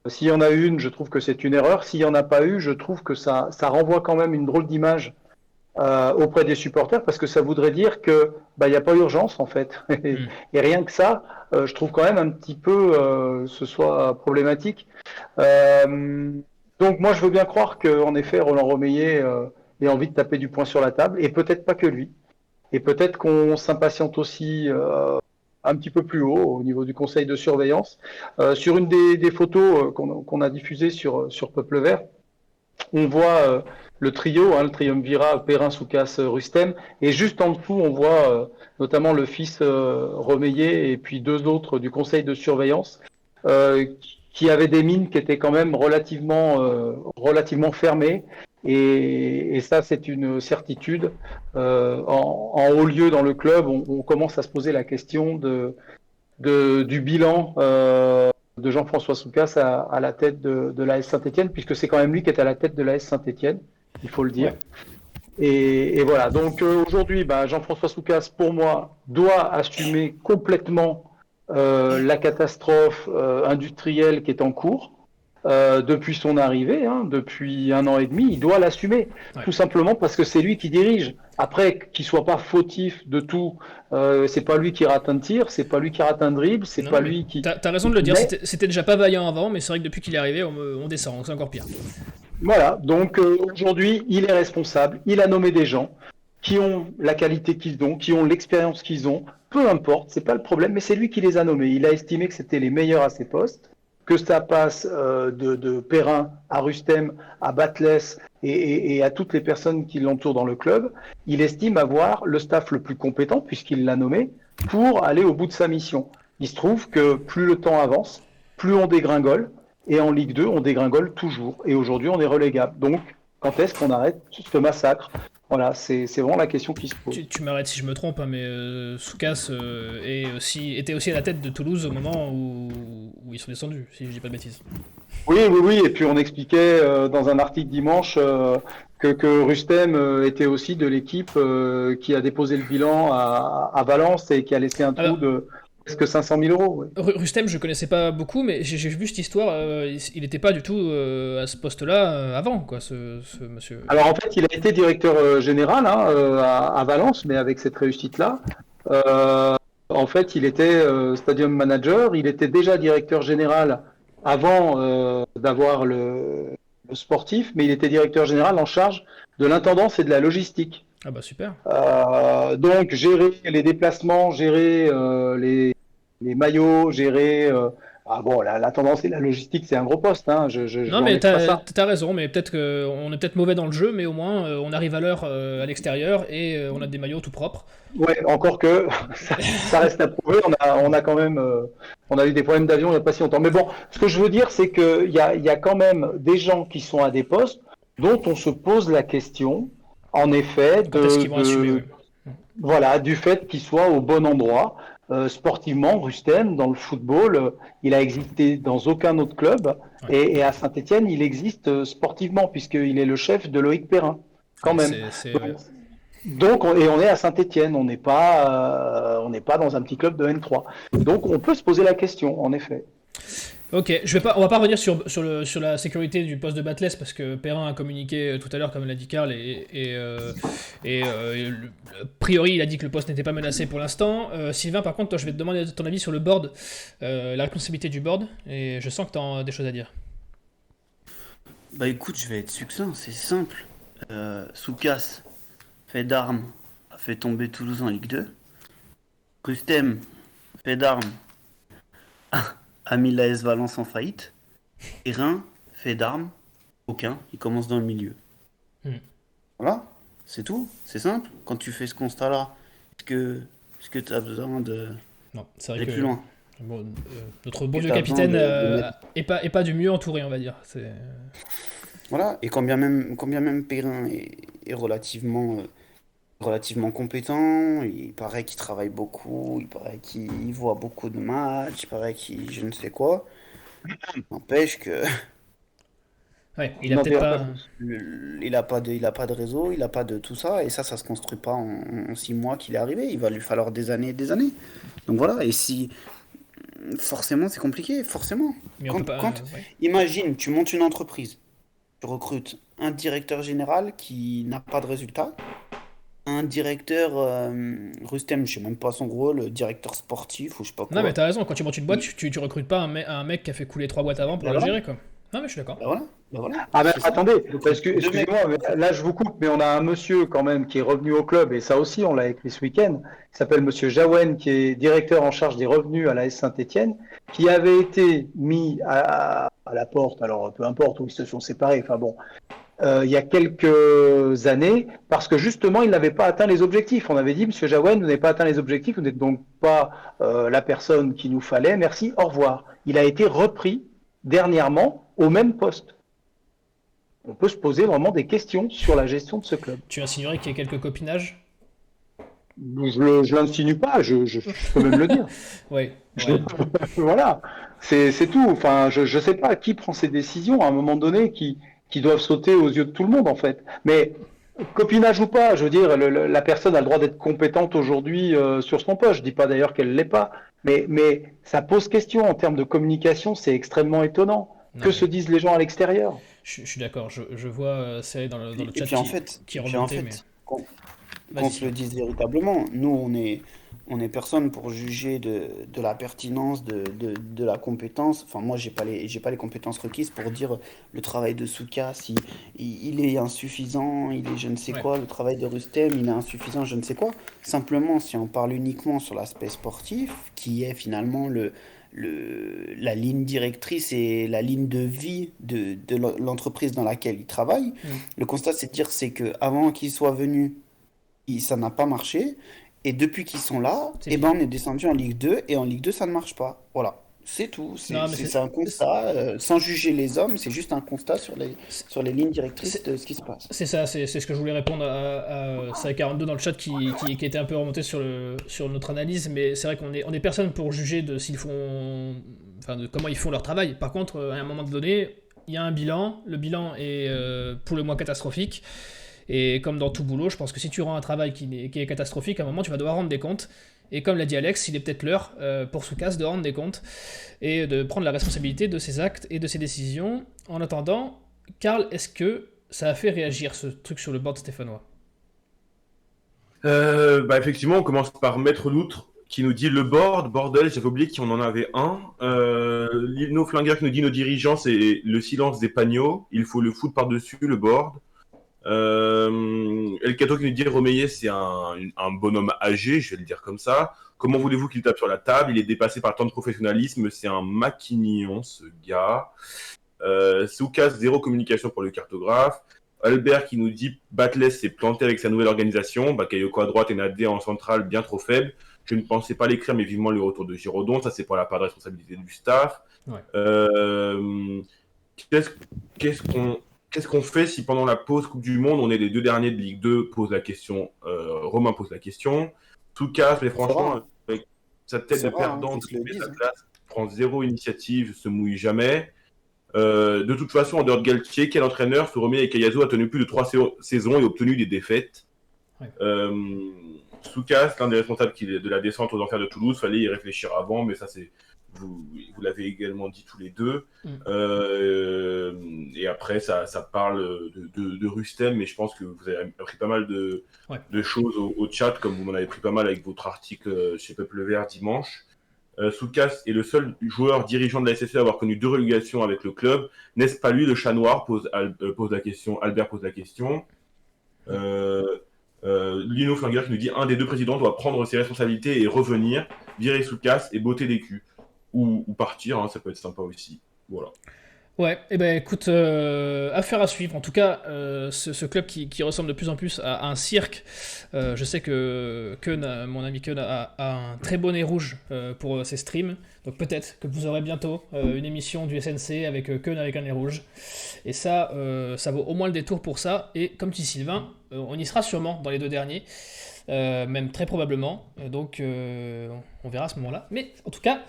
s'il y en a une, je trouve que c'est une erreur. S'il n'y en a pas eu, je trouve que ça renvoie quand même une drôle d'image auprès des supporters, parce que ça voudrait dire que il n'y a pas urgence en fait. Et rien que ça, je trouve quand même un petit peu ce soit problématique. Donc moi, je veux bien croire qu'en effet, Roland Romeillet ait envie de taper du poing sur la table, et peut-être pas que lui. Et peut-être qu'on s'impatiente aussi un petit peu plus haut au niveau du conseil de surveillance. Sur une des photos qu'on a diffusées sur Peuple Vert, on voit le trio, le triumvirat Perrin, Soukas, Rustem, et juste en dessous, on voit notamment le fils Romeillet et puis 2 autres du conseil de surveillance qui avaient des mines qui étaient quand même relativement fermées. Et ça, c'est une certitude. En haut lieu dans le club, on commence à se poser la question du bilan de Jean-François Soukas à la tête de l'AS Saint-Etienne, puisque c'est quand même lui qui est à la tête de l'AS Saint-Etienne, il faut le dire. Ouais. Et voilà, donc aujourd'hui, Jean-François Soukas, pour moi, doit assumer complètement la catastrophe industrielle qui est en cours. Depuis son arrivée, depuis 1 an et demi, il doit l'assumer, tout simplement parce que c'est lui qui dirige. Après, qu'il soit pas fautif de tout, c'est pas lui qui rate un tir, c'est pas lui qui rate un dribble, c'est pas lui qui... T'as raison de le dire, c'était déjà pas vaillant avant, mais c'est vrai que depuis qu'il est arrivé, on descend, c'est encore pire. Voilà, donc aujourd'hui, il est responsable, il a nommé des gens qui ont la qualité qu'ils ont, qui ont l'expérience qu'ils ont, peu importe, c'est pas le problème, mais c'est lui qui les a nommés. Il a estimé que c'était les meilleurs à ses postes, que ça passe de Perrin à Rustem, à Batles et à toutes les personnes qui l'entourent dans le club. Il estime avoir le staff le plus compétent, puisqu'il l'a nommé, pour aller au bout de sa mission. Il se trouve que plus le temps avance, plus on dégringole, et en Ligue 2, on dégringole toujours. Et aujourd'hui, on est relégable. Donc, quand est-ce qu'on arrête ce massacre ? Voilà, c'est vraiment la question qui se pose. Tu m'arrêtes si je me trompe, mais Soukas était aussi à la tête de Toulouse au moment où ils sont descendus, si je dis pas de bêtises. Oui, et puis on expliquait dans un article dimanche que Rustem était aussi de l'équipe qui a déposé le bilan à Valence et qui a laissé un trou de presque 500 000 euros. Ouais. Rustem, je connaissais pas beaucoup, mais j'ai vu cette histoire. Il n'était pas du tout à ce poste-là avant, quoi, ce monsieur. Alors en fait, il a été directeur général à Valence, mais avec cette réussite-là. En fait, il était stadium manager. Il était déjà directeur général avant d'avoir le sportif, mais il était directeur général en charge de l'intendance et de la logistique. Ah bah super. Donc gérer les déplacements, gérer les maillots, gérer la tendance et la logistique, c'est un gros poste. Non mais t'as raison, mais peut-être qu'on est peut-être mauvais dans le jeu, mais au moins on arrive à l'heure à l'extérieur et on a des maillots tout propres. Ouais, encore que ça reste à prouver. On a quand même on a eu des problèmes d'avion il n'y a pas si longtemps. Mais bon, ce que je veux dire, c'est qu'il y a quand même des gens qui sont à des postes dont on se pose la question en effet, Quand est-ce qu'ils vont assumer, ouais. voilà, du fait qu'il soit au bon endroit. Sportivement, Rustem, dans le football, il a existé dans aucun autre club. Ouais. Et à Saint-Étienne, il existe sportivement, puisqu'il est le chef de Loïc Perrin, quand Ouais, même. ouais. Donc, on est à Saint-Étienne, on n'est pas dans un petit club de N3. Donc, on peut se poser la question, en effet. Ok, on va pas revenir sur la sécurité du poste de Batles parce que Perrin a communiqué tout à l'heure, comme l'a dit Karl, a priori il a dit que le poste n'était pas menacé pour l'instant. Sylvain, par contre, toi je vais te demander ton avis sur le board, la responsabilité du board, et je sens que tu as des choses à dire. Bah écoute, je vais être succinct, c'est simple. Soukas, fait d'armes, a fait tomber Toulouse en Ligue 2. Rustem, fait d'armes, a mis l'AS Valence en faillite. Et Reims, fait d'armes, aucun, il commence dans le milieu. Voilà, c'est tout, c'est simple. Quand tu fais ce constat-là, est-ce que tu as besoin Non, c'est vrai d'aller que plus loin? bon, notre bon Que vieux t'as capitaine besoin de mettre- est pas du mieux entouré, on va dire. Voilà, et quand bien même Perrin est relativement compétent, il paraît qu'il travaille beaucoup, il paraît qu'il voit beaucoup de matchs, il paraît qu'il je ne sais quoi. N'empêche que Ouais, Je il a n'en peut-être dirai pas pas. plus. il a pas de réseau, il a pas de tout ça, et ça se construit pas en 6 mois qu'il est arrivé. Il va lui falloir des années et des années. Donc voilà, et si forcément c'est compliqué, forcément. Mais on peut Quand, pas. quand, Ouais. imagine, tu montes une entreprise, tu recrutes un directeur général qui n'a pas de résultat, un directeur, Rustem, je sais même pas son rôle, directeur sportif ou je sais pas Non, mais quoi. t'as raison, quand tu montes une boîte, Il- tu recrutes pas un mec qui a fait couler 3 boîtes avant pour Ben la voilà, gérer, quoi. Non, mais je suis d'accord. ben voilà, ben voilà, Ah ben c'est ça. attendez, Tu recrutes parce que, deux mecs. excusez-moi, mais là je vous coupe, mais on a un monsieur quand même qui est revenu au club, et ça aussi on l'a écrit ce week-end, qui s'appelle monsieur Jaouen, qui est directeur en charge des revenus à la S Saint-Étienne, qui avait été mis à la porte, alors peu importe où ils se sont séparés, enfin bon, il y a quelques années, parce que justement il n'avait pas atteint les objectifs. On avait dit, monsieur Jaouen, vous n'avez pas atteint les objectifs, vous n'êtes donc pas la personne qu'il nous fallait, merci, au revoir. Il a été repris dernièrement au même poste. On peut se poser vraiment des questions sur la gestion de ce club. Tu insinuerais qu'il y a quelques copinages? Je l'insinue pas, je peux même le dire. Ouais, Je- ouais. voilà, c'est tout. Enfin, je sais pas qui prend ces décisions à un moment donné qui doivent sauter aux yeux de tout le monde en fait. Mais copinage ou pas, je veux dire, la personne a le droit d'être compétente aujourd'hui sur son poste. Je dis pas d'ailleurs qu'elle l'est pas, mais ça pose question en termes de communication. C'est extrêmement étonnant. Non, Que mais se disent les gens à l'extérieur? je suis d'accord. Je vois c'est dans le Et chat puis en fait, qui est et puis en remonté, mais. fait, qu'on Vas-y, se le Sylvain. dise véritablement, nous, on est personne pour juger de la pertinence, de la compétence. Enfin, moi, j'ai pas les compétences requises pour dire le travail de Souka, si il est insuffisant, il est je ne sais Ouais. quoi, le travail de Rustem, il est insuffisant, je ne sais quoi. Simplement, si on parle uniquement sur l'aspect sportif, qui est finalement la ligne directrice et la ligne de vie de l'entreprise dans laquelle il travaille, Mm. le constat, c'est que avant qu'il soit venu, ça n'a pas marché. Et depuis qu'ils sont là, C'est eh ben, fini. on est descendu en Ligue 2 et en Ligue 2, ça ne marche pas. Voilà. C'est tout. Non, mais C'est un constat. Sans juger les hommes, c'est juste un constat sur les, c'est- sur les lignes directrices c'est- de ce qui se passe. c'est ça, c'est ce que je voulais répondre à ça 42 dans le chat qui était un peu remonté sur notre analyse, mais c'est vrai on est personne pour juger de s'ils font, enfin de comment ils font leur travail. Par contre, à un moment donné, il y a un bilan, le bilan est pour le moins catastrophique, et comme dans tout boulot, je pense que si tu rends un travail qui est catastrophique, à un moment tu vas devoir rendre des comptes. Et comme l'a dit Alex, il est peut-être l'heure pour Soukas de rendre des comptes et de prendre la responsabilité de ses actes et de ses décisions. En attendant, Karl, est-ce que ça a fait réagir ce truc sur le board stéphanois? Effectivement, on commence par Maître Loutre qui nous dit le board, bordel, j'avais oublié qu'on en avait un. Lino Flingueur qui nous dit nos dirigeants, c'est le silence des pagnots, il faut le foutre par-dessus le board. El Cato qui nous dit Romeyer, c'est un bonhomme âgé, je vais le dire comme ça. Comment voulez-vous qu'il tape sur la table? Il est dépassé par tant de professionnalisme, c'est un maquignon, ce gars. Soukas, zéro communication pour le cartographe. Albert qui nous dit Batles s'est planté avec sa nouvelle organisation. Bakayoko à droite et Nadé en centrale, bien trop faible. Je ne pensais pas l'écrire, mais vivement le retour de Giraudon. Ça, c'est pour la part de responsabilité du staff. Ouais. Qu'est-ce qu'on qu'est-ce qu'on fait si pendant la pause Coupe du Monde, on est les 2 derniers de Ligue 2, pose la question, Romain pose la question, Soukas, mais franchement, avec sa tête de perdant, sa place, prend zéro initiative, se mouille jamais. De toute façon, en dehors de Galtier, quel entraîneur, Soromé et Kayazo, a tenu plus de 3 saisons et obtenu des défaites. Soukas, l'un des responsables de la descente aux enfers de Toulouse, fallait y réfléchir avant, mais ça c'est vous l'avez également dit tous les deux. Et après, ça parle de Rustem, mais je pense que vous avez pris pas mal de choses au chat, comme vous m'en avez pris pas mal avec votre article chez Peuple Vert dimanche. Soukas est le seul joueur dirigeant de la SSE à avoir connu 2 relégations avec le club. N'est-ce pas lui le chat noir, pose la question. Albert pose la question. Lino Flingueur qui nous dit un des 2 présidents doit prendre ses responsabilités et revenir, virer Soukas et botter les culs. Ou partir, hein, ça peut être sympa aussi. Voilà. Ouais, et ben écoute, affaire à suivre. En tout cas, ce club qui ressemble de plus en plus à un cirque. Je sais que mon ami Keun a un très bon nez rouge pour ses streams. Donc peut-être que vous aurez bientôt une émission du SNC avec Keun avec un nez rouge. Et ça vaut au moins le détour pour ça. Et comme tu dis Sylvain, on y sera sûrement dans les 2 derniers. Même très probablement. Donc on verra à ce moment-là. Mais en tout cas,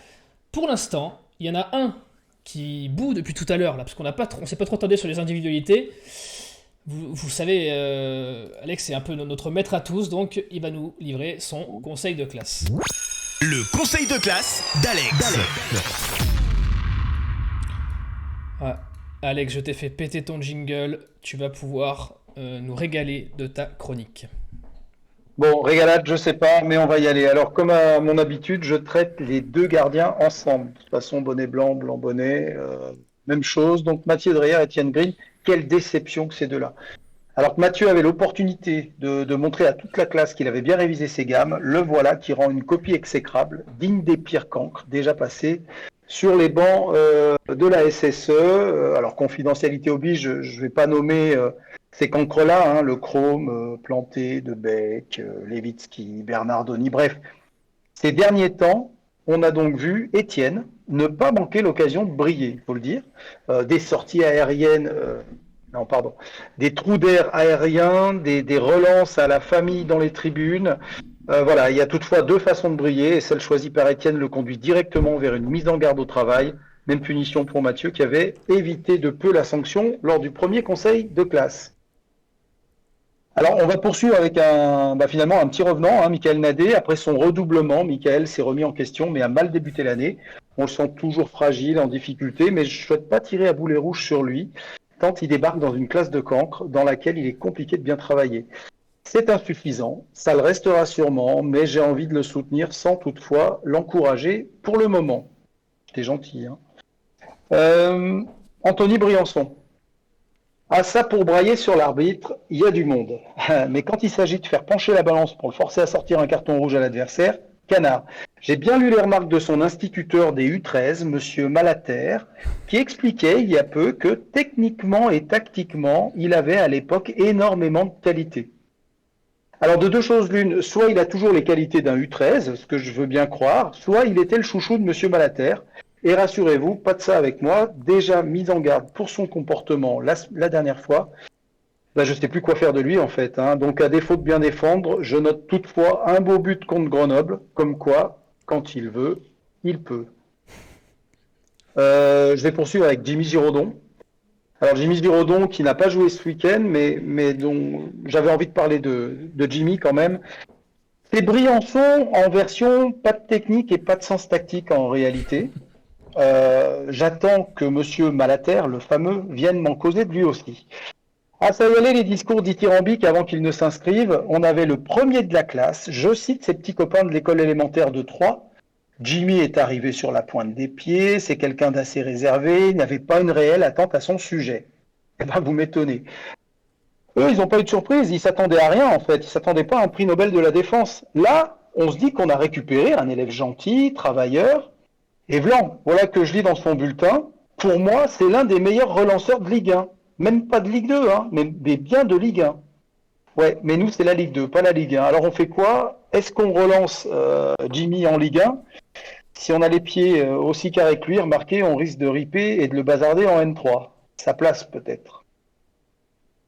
pour l'instant, il y en a un qui boue depuis tout à l'heure, là, parce qu'on s'est pas trop attardé sur les individualités. Vous savez, Alex est un peu notre maître à tous, donc il va nous livrer son conseil de classe. Le conseil de classe d'Alex. Ouais. Alex, je t'ai fait péter ton jingle, tu vas pouvoir nous régaler de ta chronique. Bon, régalade, je sais pas, mais on va y aller. Alors, comme à mon habitude, je traite les 2 gardiens ensemble. De toute façon, bonnet blanc, blanc bonnet, même chose. Donc, Mathieu Dreyer, Étienne Green, quelle déception que ces 2-là. Alors que Mathieu avait l'opportunité de montrer à toute la classe qu'il avait bien révisé ses gammes, le voilà qui rend une copie exécrable, digne des pires cancres, déjà passés sur les bancs de la SSE. Alors, confidentialité oblige, je ne vais pas nommer... ces cancres-là, hein, le Chrome, Planté, Debec, Levitsky, Bernardoni, bref. Ces derniers temps, on a donc vu Étienne ne pas manquer l'occasion de briller, il faut le dire. Des sorties aériennes, des trous d'air aériens, des relances à la famille dans les tribunes. Voilà, il y a toutefois 2 façons de briller, et celle choisie par Étienne le conduit directement vers une mise en garde au travail. Même punition pour Mathieu qui avait évité de peu la sanction lors du premier conseil de classe. Alors, on va poursuivre avec finalement un petit revenant, Michael Nadé. Après son redoublement, Michael s'est remis en question, mais a mal débuté l'année. On le sent toujours fragile, en difficulté, mais je ne souhaite pas tirer à boulet rouge sur lui, tant il débarque dans une classe de cancre dans laquelle il est compliqué de bien travailler. C'est insuffisant, ça le restera sûrement, mais j'ai envie de le soutenir sans toutefois l'encourager pour le moment. J'étais gentil, hein. Anthony Briançon. Ah ça, pour brailler sur l'arbitre, il y a du monde. Mais quand il s'agit de faire pencher la balance pour le forcer à sortir un carton rouge à l'adversaire, canard. J'ai bien lu les remarques de son instituteur des U13, monsieur Malater, qui expliquait il y a peu que techniquement et tactiquement, il avait à l'époque énormément de qualités. Alors de 2 choses l'une, soit il a toujours les qualités d'un U13, ce que je veux bien croire, soit il était le chouchou de monsieur Malater. Et rassurez-vous, pas de ça avec moi, déjà mis en garde pour son comportement la dernière fois, je ne sais plus quoi faire de lui en fait. Hein. Donc à défaut de bien défendre, je note toutefois un beau but contre Grenoble, comme quoi, quand il veut, il peut. Je vais poursuivre avec Jimmy Giraudon. Alors Jimmy Giraudon qui n'a pas joué ce week-end, mais dont j'avais envie de parler de Jimmy quand même. C'est Briançon en version pas de technique et pas de sens tactique en réalité. J'attends que monsieur Malater, le fameux, vienne m'en causer de lui aussi. Ah, ça y allait, les discours dithyrambiques avant qu'il ne s'inscrive. On avait le premier de la classe, je cite ses petits copains de l'école élémentaire de Troyes. Jimmy est arrivé sur la pointe des pieds, c'est quelqu'un d'assez réservé, il n'avait pas une réelle attente à son sujet. Eh ben, vous m'étonnez. Eux, ils n'ont pas eu de surprise, ils s'attendaient à rien en fait, ils s'attendaient pas à un prix Nobel de la défense. Là, on se dit qu'on a récupéré un élève gentil, travailleur, et voilà que je lis dans son bulletin, pour moi, c'est l'un des meilleurs relanceurs de Ligue 1. Même pas de Ligue 2, hein, mais bien de Ligue 1. Ouais, mais nous, c'est la Ligue 2, pas la Ligue 1. Alors, on fait quoi? Est-ce qu'on relance Jimmy en Ligue 1? Si on a les pieds aussi carrés que lui, remarquez, on risque de riper et de le bazarder en N3. Sa place, peut-être.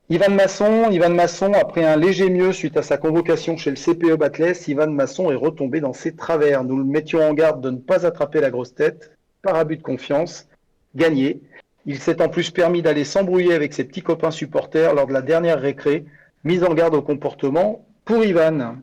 Ivan Masson, après un léger mieux suite à sa convocation chez le CPE Batles, Ivan Masson est retombé dans ses travers. Nous le mettions en garde de ne pas attraper la grosse tête, par abus de confiance, gagné. Il s'est en plus permis d'aller s'embrouiller avec ses petits copains supporters lors de la dernière récré, mise en garde au comportement pour Ivan.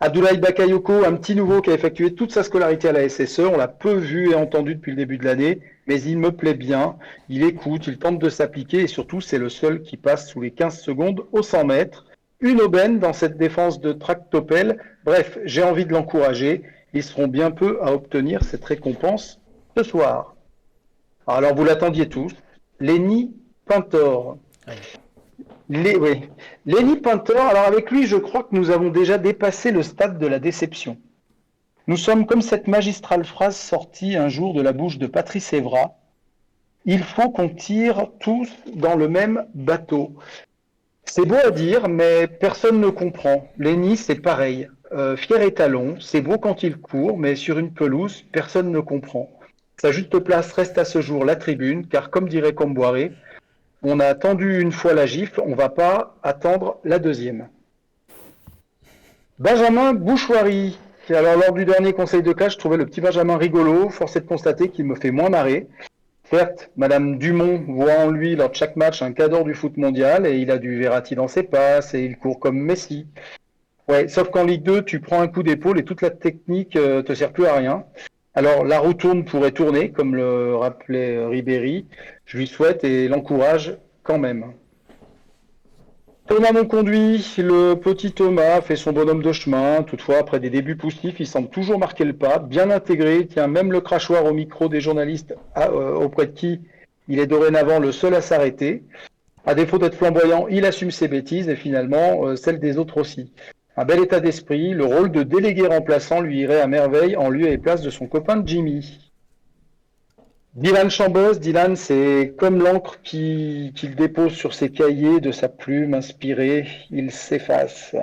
Abdoulaye Bakayoko, un petit nouveau qui a effectué toute sa scolarité à la SSE, on l'a peu vu et entendu depuis le début de l'année, mais il me plaît bien, il écoute, il tente de s'appliquer et surtout c'est le seul qui passe sous les 15 secondes au 100 mètres. Une aubaine dans cette défense de Tractopel, bref, j'ai envie de l'encourager, ils seront bien peu à obtenir cette récompense ce soir. Alors vous l'attendiez tous, Lenny Pintor. Lenny Pintor, alors avec lui, je crois que nous avons déjà dépassé le stade de la déception. Nous sommes comme cette magistrale phrase sortie un jour de la bouche de Patrice Evra. Il faut qu'on tire tous dans le même bateau. C'est beau à dire, mais personne ne comprend. Lenny, c'est pareil. Fier étalon, c'est beau quand il court, mais sur une pelouse, personne ne comprend. Sa juste place reste à ce jour la tribune, car comme dirait Comboiré, on a attendu une fois la gifle, on ne va pas attendre la deuxième. Benjamin Bouchoirie. Alors, lors du dernier conseil de classe, je trouvais le petit Benjamin rigolo. Force est de constater qu'il me fait moins marrer. Certes, Madame Dumont voit en lui, lors de chaque match, un cadre du foot mondial, et il a du Verratti dans ses passes, et il court comme Messi. Ouais, sauf qu'en Ligue 2, tu prends un coup d'épaule et toute la technique te sert plus à rien. Alors, la roue tourne pourrait tourner, comme le rappelait Ribéry. Je lui souhaite et l'encourage quand même. Thomas Monconduit, le petit Thomas fait son bonhomme de chemin. Toutefois, après des débuts poussifs, il semble toujours marquer le pas, bien intégré. Il tient même le crachoir au micro des journalistes auprès de qui il est dorénavant le seul à s'arrêter. À défaut d'être flamboyant, il assume ses bêtises et finalement celles des autres aussi. Un bel état d'esprit, le rôle de délégué remplaçant lui irait à merveille en lieu et place de son copain Jimmy. Dylan Chambos, Dylan, c'est comme l'encre qu'il dépose sur ses cahiers de sa plume inspirée, il s'efface.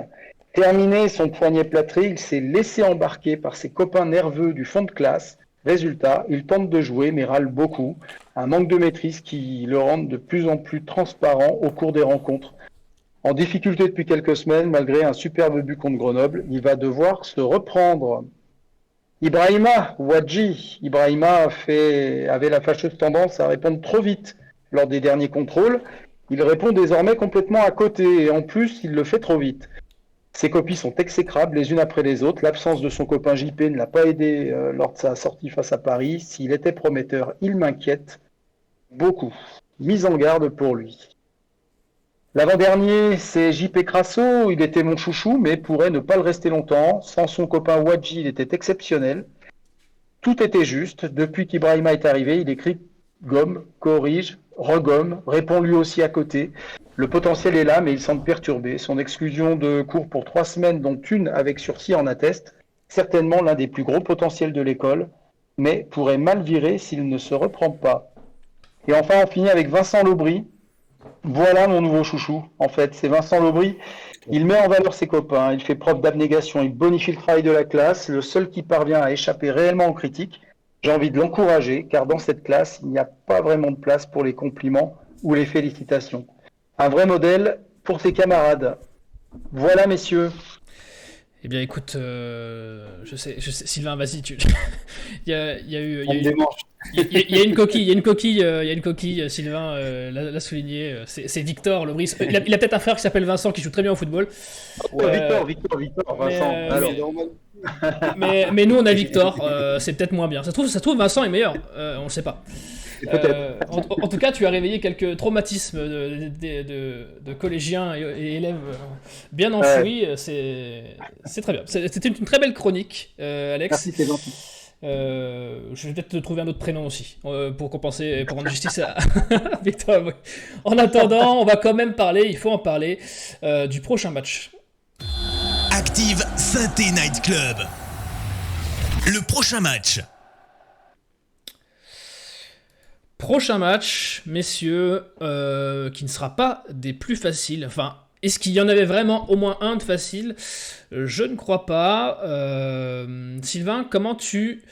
Terminé son poignet plâtré, il s'est laissé embarquer par ses copains nerveux du fond de classe. Résultat, il tente de jouer mais râle beaucoup, un manque de maîtrise qui le rend de plus en plus transparent au cours des rencontres. En difficulté depuis quelques semaines, malgré un superbe but contre Grenoble, il va devoir se reprendre. Ibrahima Ouadji, avait la fâcheuse tendance à répondre trop vite lors des derniers contrôles. Il répond désormais complètement à côté et en plus, il le fait trop vite. Ses copies sont exécrables les unes après les autres. L'absence de son copain JP ne l'a pas aidé lors de sa sortie face à Paris. S'il était prometteur, il m'inquiète beaucoup. Mise en garde pour lui. L'avant-dernier, c'est JP Crasso. Il était mon chouchou, mais pourrait ne pas le rester longtemps. Sans son copain Ouadji, il était exceptionnel. Tout était juste. Depuis qu'Ibrahima est arrivé, il écrit, gomme, corrige, regomme, répond lui aussi à côté. Le potentiel est là, mais il semble perturbé. Son exclusion de cours pour 3 semaines, dont une avec sursis, en atteste. Certainement l'un des plus gros potentiels de l'école, mais pourrait mal virer s'il ne se reprend pas. Et enfin, on finit avec Vincent Laubry. Voilà mon nouveau chouchou, en fait, c'est Vincent Laubry. Il met en valeur ses copains, il fait preuve d'abnégation, il bonifie le travail de la classe, le seul qui parvient à échapper réellement aux critiques. J'ai envie de l'encourager, car dans cette classe, il n'y a pas vraiment de place pour les compliments ou les félicitations. Un vrai modèle pour ses camarades. Voilà, messieurs. Eh bien, écoute, je sais, Sylvain, vas-y, il y a une coquille, Sylvain l'a souligné, c'est Victor Lebris. Il a peut-être un frère qui s'appelle Vincent qui joue très bien au football. Victor, Vincent. Mais nous on a Victor, c'est peut-être moins bien. Ça se trouve Vincent est meilleur, on ne sait pas. En tout cas, tu as réveillé quelques traumatismes de collégiens et élèves bien enfouis. C'est très bien. C'était une très belle chronique, Alex. Merci, c'est gentil. Je vais peut-être te trouver un autre prénom aussi pour compenser et pour rendre justice à Victor. En attendant, on va quand même parler, il faut en parler, du prochain match. Active Saint-Étienne Night Club. Le prochain match. Prochain match, messieurs, qui ne sera pas des plus faciles. Enfin, est-ce qu'il y en avait vraiment au moins un de facile ? Je ne crois pas. Sylvain, comment tu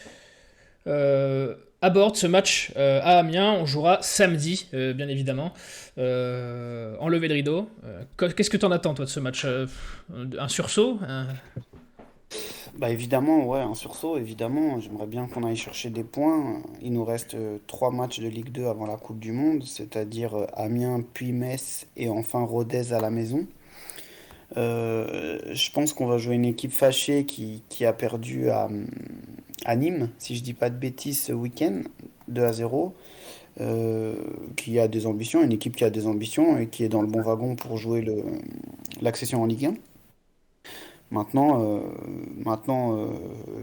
aborde ce match à Amiens. On jouera samedi, bien évidemment, en levée de rideau. Qu'est-ce que tu en attends, toi, de ce match? Un sursaut? Bah évidemment, ouais, un sursaut, évidemment. J'aimerais bien qu'on aille chercher des points. Il nous reste 3 matchs de Ligue 2 avant la Coupe du Monde, c'est-à-dire Amiens, puis Metz et enfin Rodez à la maison. Je pense qu'on va jouer une équipe fâchée qui a perdu à Nîmes, si je dis pas de bêtises, ce week-end, 2-0, qui a des ambitions, une équipe qui a des ambitions et qui est dans le bon wagon pour jouer l'accession en Ligue 1. Maintenant,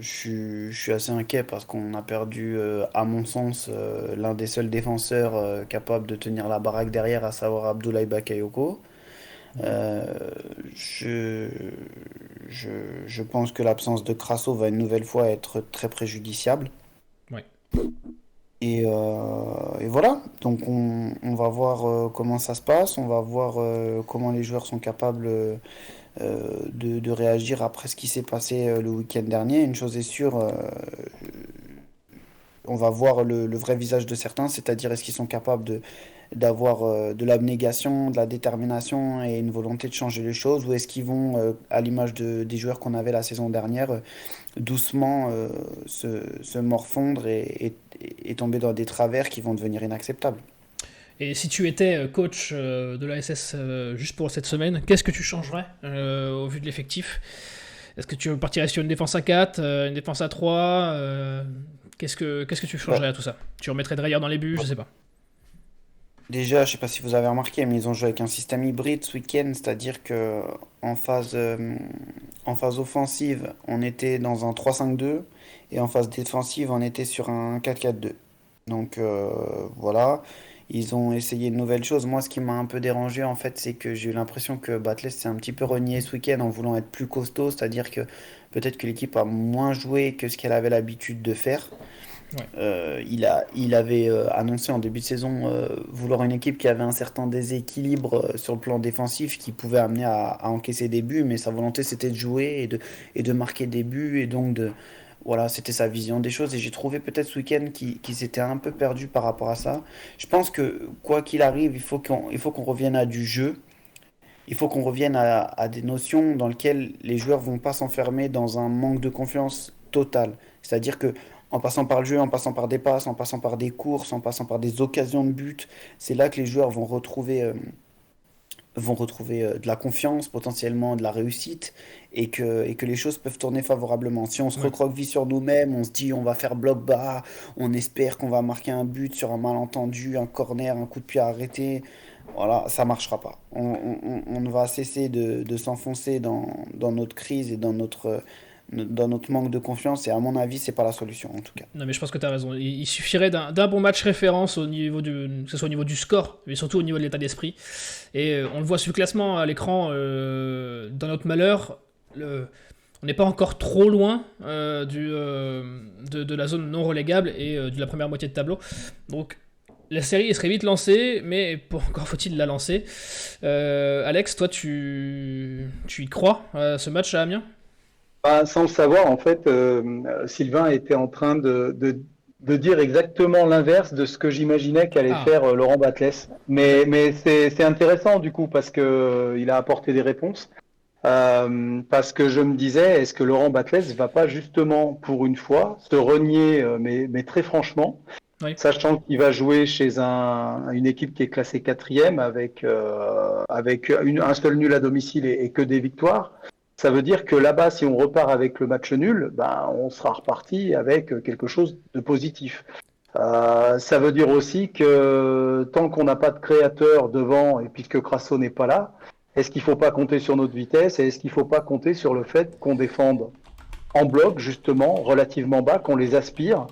je suis assez inquiet parce qu'on a perdu, à mon sens, l'un des seuls défenseurs capables de tenir la baraque derrière, à savoir Abdoulaye Bakayoko. Euh, je, je, je pense que l'absence de Crasso va une nouvelle fois être très préjudiciable. Ouais. Et voilà, donc on va voir comment ça se passe, on va voir comment les joueurs sont capables de réagir après ce qui s'est passé le week-end dernier. Une chose est sûre, on va voir le vrai visage de certains, c'est-à-dire est-ce qu'ils sont capables d'avoir de l'abnégation, de la détermination et une volonté de changer les choses, ou est-ce qu'ils vont, à l'image des joueurs qu'on avait la saison dernière, doucement se morfondre et tomber dans des travers qui vont devenir inacceptables. Et si tu étais coach de l'ASS juste pour cette semaine, qu'est-ce que tu changerais au vu de l'effectif? Est-ce que tu partirais sur une défense à 4, une défense à 3 qu'est-ce que tu Bah, changerais à tout ça? Tu remettrais Dreyer dans les buts, je sais pas. déjà, je sais pas si vous avez remarqué, mais ils ont joué avec un système hybride ce week-end, c'est-à-dire que en phase, euh, en phase offensive, on était dans un 3-5-2 et en phase défensive, on était sur un 4-4-2. Donc voilà, ils ont essayé une nouvelle chose. Moi, ce qui m'a un peu dérangé, en fait, c'est que j'ai eu l'impression que Batles s'est un petit peu renié ce week-end en voulant être plus costaud, c'est-à-dire que peut-être que l'équipe a moins joué que ce qu'elle avait l'habitude de faire. Ouais. Il avait annoncé en début de saison vouloir une équipe qui avait un certain déséquilibre sur le plan défensif qui pouvait amener à encaisser des buts, mais sa volonté c'était de jouer et de marquer des buts et donc voilà, c'était sa vision des choses et j'ai trouvé peut-être ce week-end qu'il s'était un peu perdu par rapport à ça. Je pense que quoi qu'il arrive, il faut qu'on revienne à du jeu, il faut qu'on revienne à des notions dans lesquelles les joueurs vont pas s'enfermer dans un manque de confiance total. C'est-à-dire que en passant par le jeu, en passant par des passes, en passant par des courses, en passant par des occasions de but, c'est là que les joueurs vont retrouver de la confiance, potentiellement de la réussite, et que les choses peuvent tourner favorablement. Si on se Ouais. recroqueville sur nous-mêmes, on se dit on va faire bloc bas, on espère qu'on va marquer un but sur un malentendu, un corner, un coup de pied arrêté, voilà, ça marchera pas. On va cesser de s'enfoncer dans notre crise et dans notre manque de confiance, et à mon avis, c'est pas la solution en tout cas. Non mais je pense que tu as raison. Il suffirait d'un bon match référence au niveau que ce soit au niveau du score, mais surtout au niveau de l'état d'esprit. Et on le voit sur le classement à l'écran, dans notre malheur, on n'est pas encore trop loin de la zone non relégable et de la première moitié de tableau. Donc la série elle serait vite lancée, mais encore faut-il la lancer. Alex, toi tu y crois à ce match à Amiens? Sans le savoir, en fait, Sylvain était en train de dire exactement l'inverse de ce que j'imaginais qu'allait Ah, faire Laurent Batles. Mais c'est intéressant du coup parce que il a apporté des réponses. Parce que je me disais, est-ce que Laurent Batles va pas justement pour une fois se renier, mais très franchement, oui. sachant qu'il va jouer chez une équipe qui est classée quatrième avec un seul nul à domicile et que des victoires. Ça veut dire que là-bas, si on repart avec le match nul, ben, on sera reparti avec quelque chose de positif. Ça veut dire aussi que tant qu'on n'a pas de créateur devant et puisque Crasso n'est pas là, est-ce qu'il ne faut pas compter sur notre vitesse et est-ce qu'il ne faut pas compter sur le fait qu'on défende en bloc, justement, relativement bas, qu'on les aspire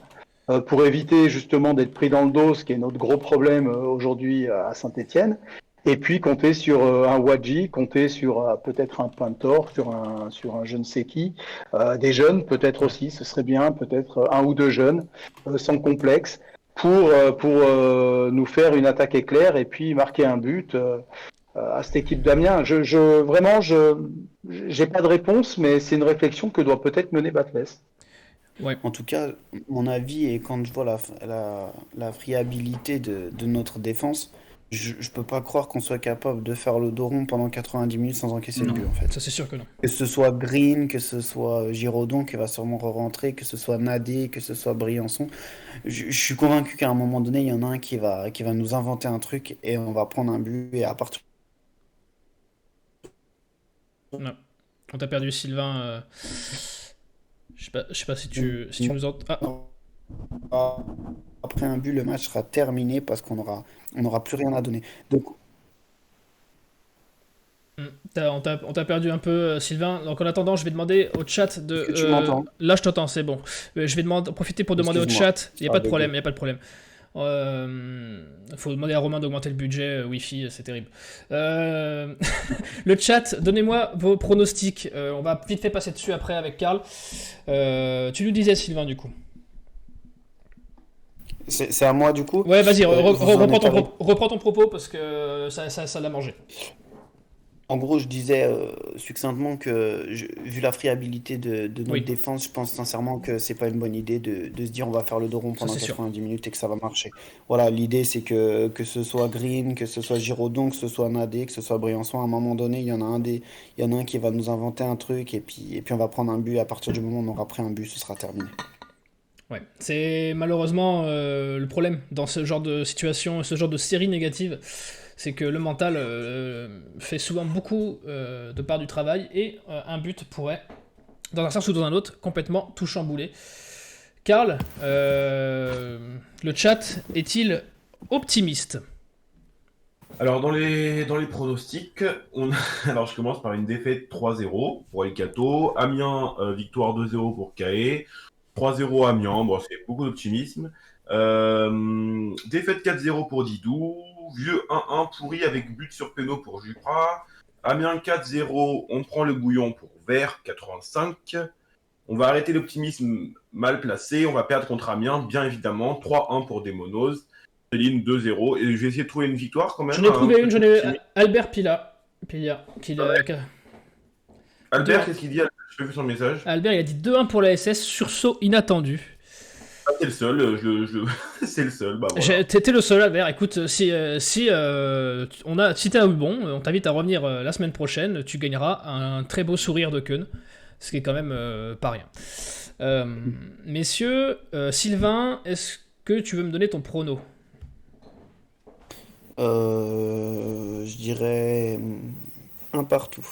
pour éviter justement d'être pris dans le dos, ce qui est notre gros problème aujourd'hui à Saint-Etienne. Et puis compter sur un Wadji, compter sur peut-être un Pintor, sur un je ne sais qui, des jeunes peut-être aussi, ce serait bien, peut-être un ou deux jeunes, sans complexe, pour nous faire une attaque éclair et puis marquer un but à cette équipe d'Amiens. Vraiment, j'ai pas de réponse, mais c'est une réflexion que doit peut-être mener Batles. Ouais. En tout cas, mon avis, et quand je vois la friabilité de notre défense, je peux pas croire qu'on soit capable de faire le dos rond pendant 90 minutes sans encaisser de Non, but, en fait. ça c'est sûr que non. Que ce soit Green, que ce soit Giraudon qui va sûrement re-rentrer, que ce soit Nadé, que ce soit Briançon. Je suis convaincu qu'à un moment donné, il y en a un qui va nous inventer un truc et on va prendre un but. Et à partir Non. On t'a perdu, Sylvain. Je sais pas si tu nous entends. Ah, après un but, le match sera terminé parce qu'on aura plus rien à donner. Donc, on t'a perdu un peu, Sylvain. Donc en attendant, je vais demander au chat de. est-ce que tu m'entends? Là, je t'entends, c'est bon. Je vais profiter pour demander au Excuse-moi. chat. Il n'y a Ça pas a de problème, il bugué. n'y a pas de problème. Faut demander à Romain d'augmenter le budget, Wi-Fi, c'est terrible. Le chat, donnez-moi vos pronostics. On va vite fait passer dessus après avec Karl. Tu nous disais, Sylvain, du coup. C'est à moi du coup? Ouais, vas-y, Vous en êtes avec- reprends ton propos parce que ça l'a mangé. En gros, je disais succinctement que vu la friabilité de notre Oui. défense, je pense sincèrement que c'est pas une bonne idée de se dire on va faire le dos rond Ça, pendant c'est sûr. 90 minutes et que ça va marcher. Voilà, l'idée c'est que ce soit Green, que ce soit Giraudon, que ce soit Nadé, que ce soit Briançon, à un moment donné, il y en a un qui va nous inventer un truc et puis on va prendre un but. À partir du moment où on aura pris un but, ce sera terminé. Ouais, c'est malheureusement le problème dans ce genre de situation, ce genre de série négative, c'est que le mental fait souvent beaucoup de part du travail et un but pourrait, dans un sens ou dans un autre, complètement tout chambouler. Karl, le chat est-il optimiste? Alors, dans les pronostics, alors je commence par une défaite 3-0 pour El Cato, Amiens, victoire 2-0 pour CAE, 3-0 Amiens, bon, c'est beaucoup d'optimisme. Défaite 4-0 pour Didou, Vieux 1-1 pourri avec but sur péno pour Jupra, Amiens 4-0, on prend le bouillon pour Vert 85. On va arrêter l'optimisme mal placé, on va perdre contre Amiens, bien évidemment, 3-1 pour Demonos. Céline 2-0, et je vais essayer de trouver une victoire quand même. J'en ai trouvé une, truc j'en ai optimiste. Albert Pilla, Albert, Deux- qu'est-ce qu'il dit? Je fais son message. Albert, il a dit 2-1 pour la SS, sursaut inattendu. Ah, c'est le seul, c'est le seul, bah voilà. T'étais le seul, Albert. Écoute, si t'as eu bon, on t'invite à revenir la semaine prochaine. Tu gagneras un très beau sourire de Keun, ce qui est quand même pas rien. Messieurs, Sylvain, est-ce que tu veux me donner ton prono? Je dirais un partout.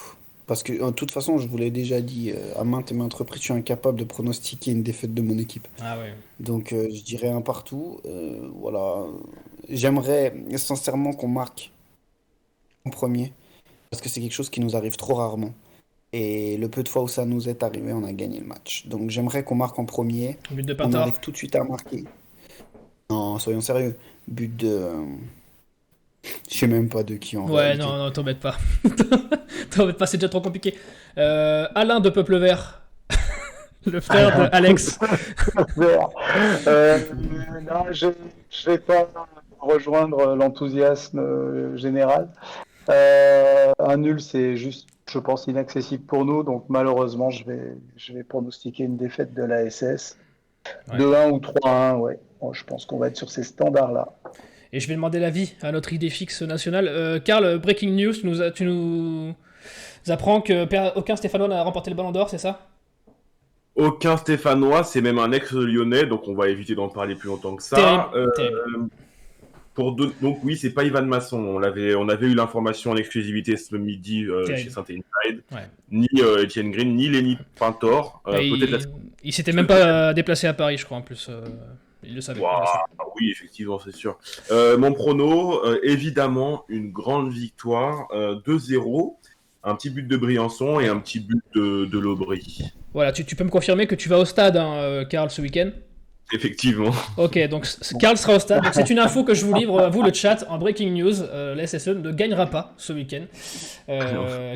Parce que, de toute façon, je vous l'ai déjà dit, à maintes et maintes reprises, je suis incapable de pronostiquer une défaite de mon équipe. Ah ouais. Donc, je dirais un partout. Voilà. J'aimerais sincèrement qu'on marque en premier. Parce que c'est quelque chose qui nous arrive trop rarement. Et le peu de fois où ça nous est arrivé, on a gagné le match. Donc, j'aimerais qu'on marque en premier. But de On Pintard. arrive tout de suite à marquer. Non, soyons sérieux. But de. Je sais même pas de qui en Ouais, réalité. non, t'embête pas. T'embête pas, c'est déjà trop compliqué. Alain de Peuple Vert, le frère de Alex. Non, je vais pas rejoindre l'enthousiasme général. Un nul, c'est juste, je pense, inaccessible pour nous. Donc malheureusement, je vais pronostiquer une défaite de la SS. Ouais. 2-1 ou 3-1, ouais. Bon, je pense qu'on va être sur ces standards-là. Et je vais demander l'avis à notre idée fixe nationale. Karl, breaking news, tu nous apprends que aucun Stéphanois n'a remporté le Ballon d'Or, c'est ça? Aucun Stéphanois, c'est même un ex-lyonnais, donc on va éviter d'en parler plus longtemps que ça. Terrible, terrible. Donc oui, c'est pas Ivan Masson. On avait eu l'information en exclusivité ce midi Terrible. chez Saint-Inside. Ouais. Ni Etienne Green, ni Lenny Pintor. Et Peut-être il s'était même pas déplacé à Paris, je crois, en plus. Il le savait. Wow, oui, effectivement, c'est sûr. Mon prono, évidemment, une grande victoire, 2-0, un petit but de Briançon et un petit but de l'Aubry. Voilà, tu peux me confirmer que tu vas au stade, hein, Karl, ce week-end? Effectivement. Ok, donc Karl sera au stade. Donc c'est une info que je vous livre, vous le chat, en breaking news. La SSE ne gagnera pas ce week-end.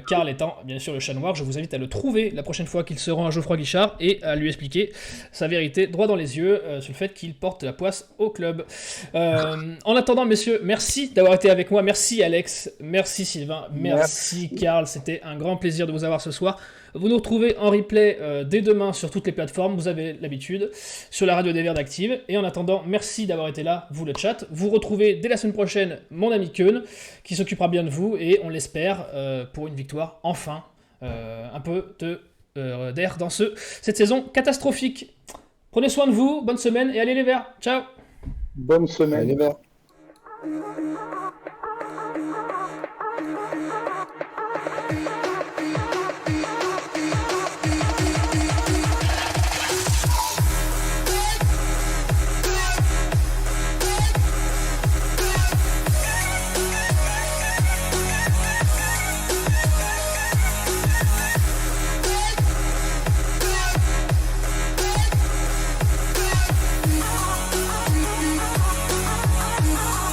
Karl étant bien sûr le chat noir, je vous invite à le trouver la prochaine fois qu'il se rend à Geoffroy Guichard et à lui expliquer sa vérité droit dans les yeux sur le fait qu'il porte la poisse au club. En attendant, messieurs, merci d'avoir été avec moi. Merci Alex, merci Sylvain, merci Karl. C'était un grand plaisir de vous avoir ce soir. Vous nous retrouvez en replay dès demain sur toutes les plateformes, vous avez l'habitude, sur la radio des Verts d'Active. Et en attendant, merci d'avoir été là, vous le chat. Vous retrouvez dès la semaine prochaine mon ami Keun, qui s'occupera bien de vous, et on l'espère pour une victoire, enfin, un peu d'air dans cette saison catastrophique. Prenez soin de vous, bonne semaine, et allez les Verts, ciao. Bonne semaine. Allez, les Verts.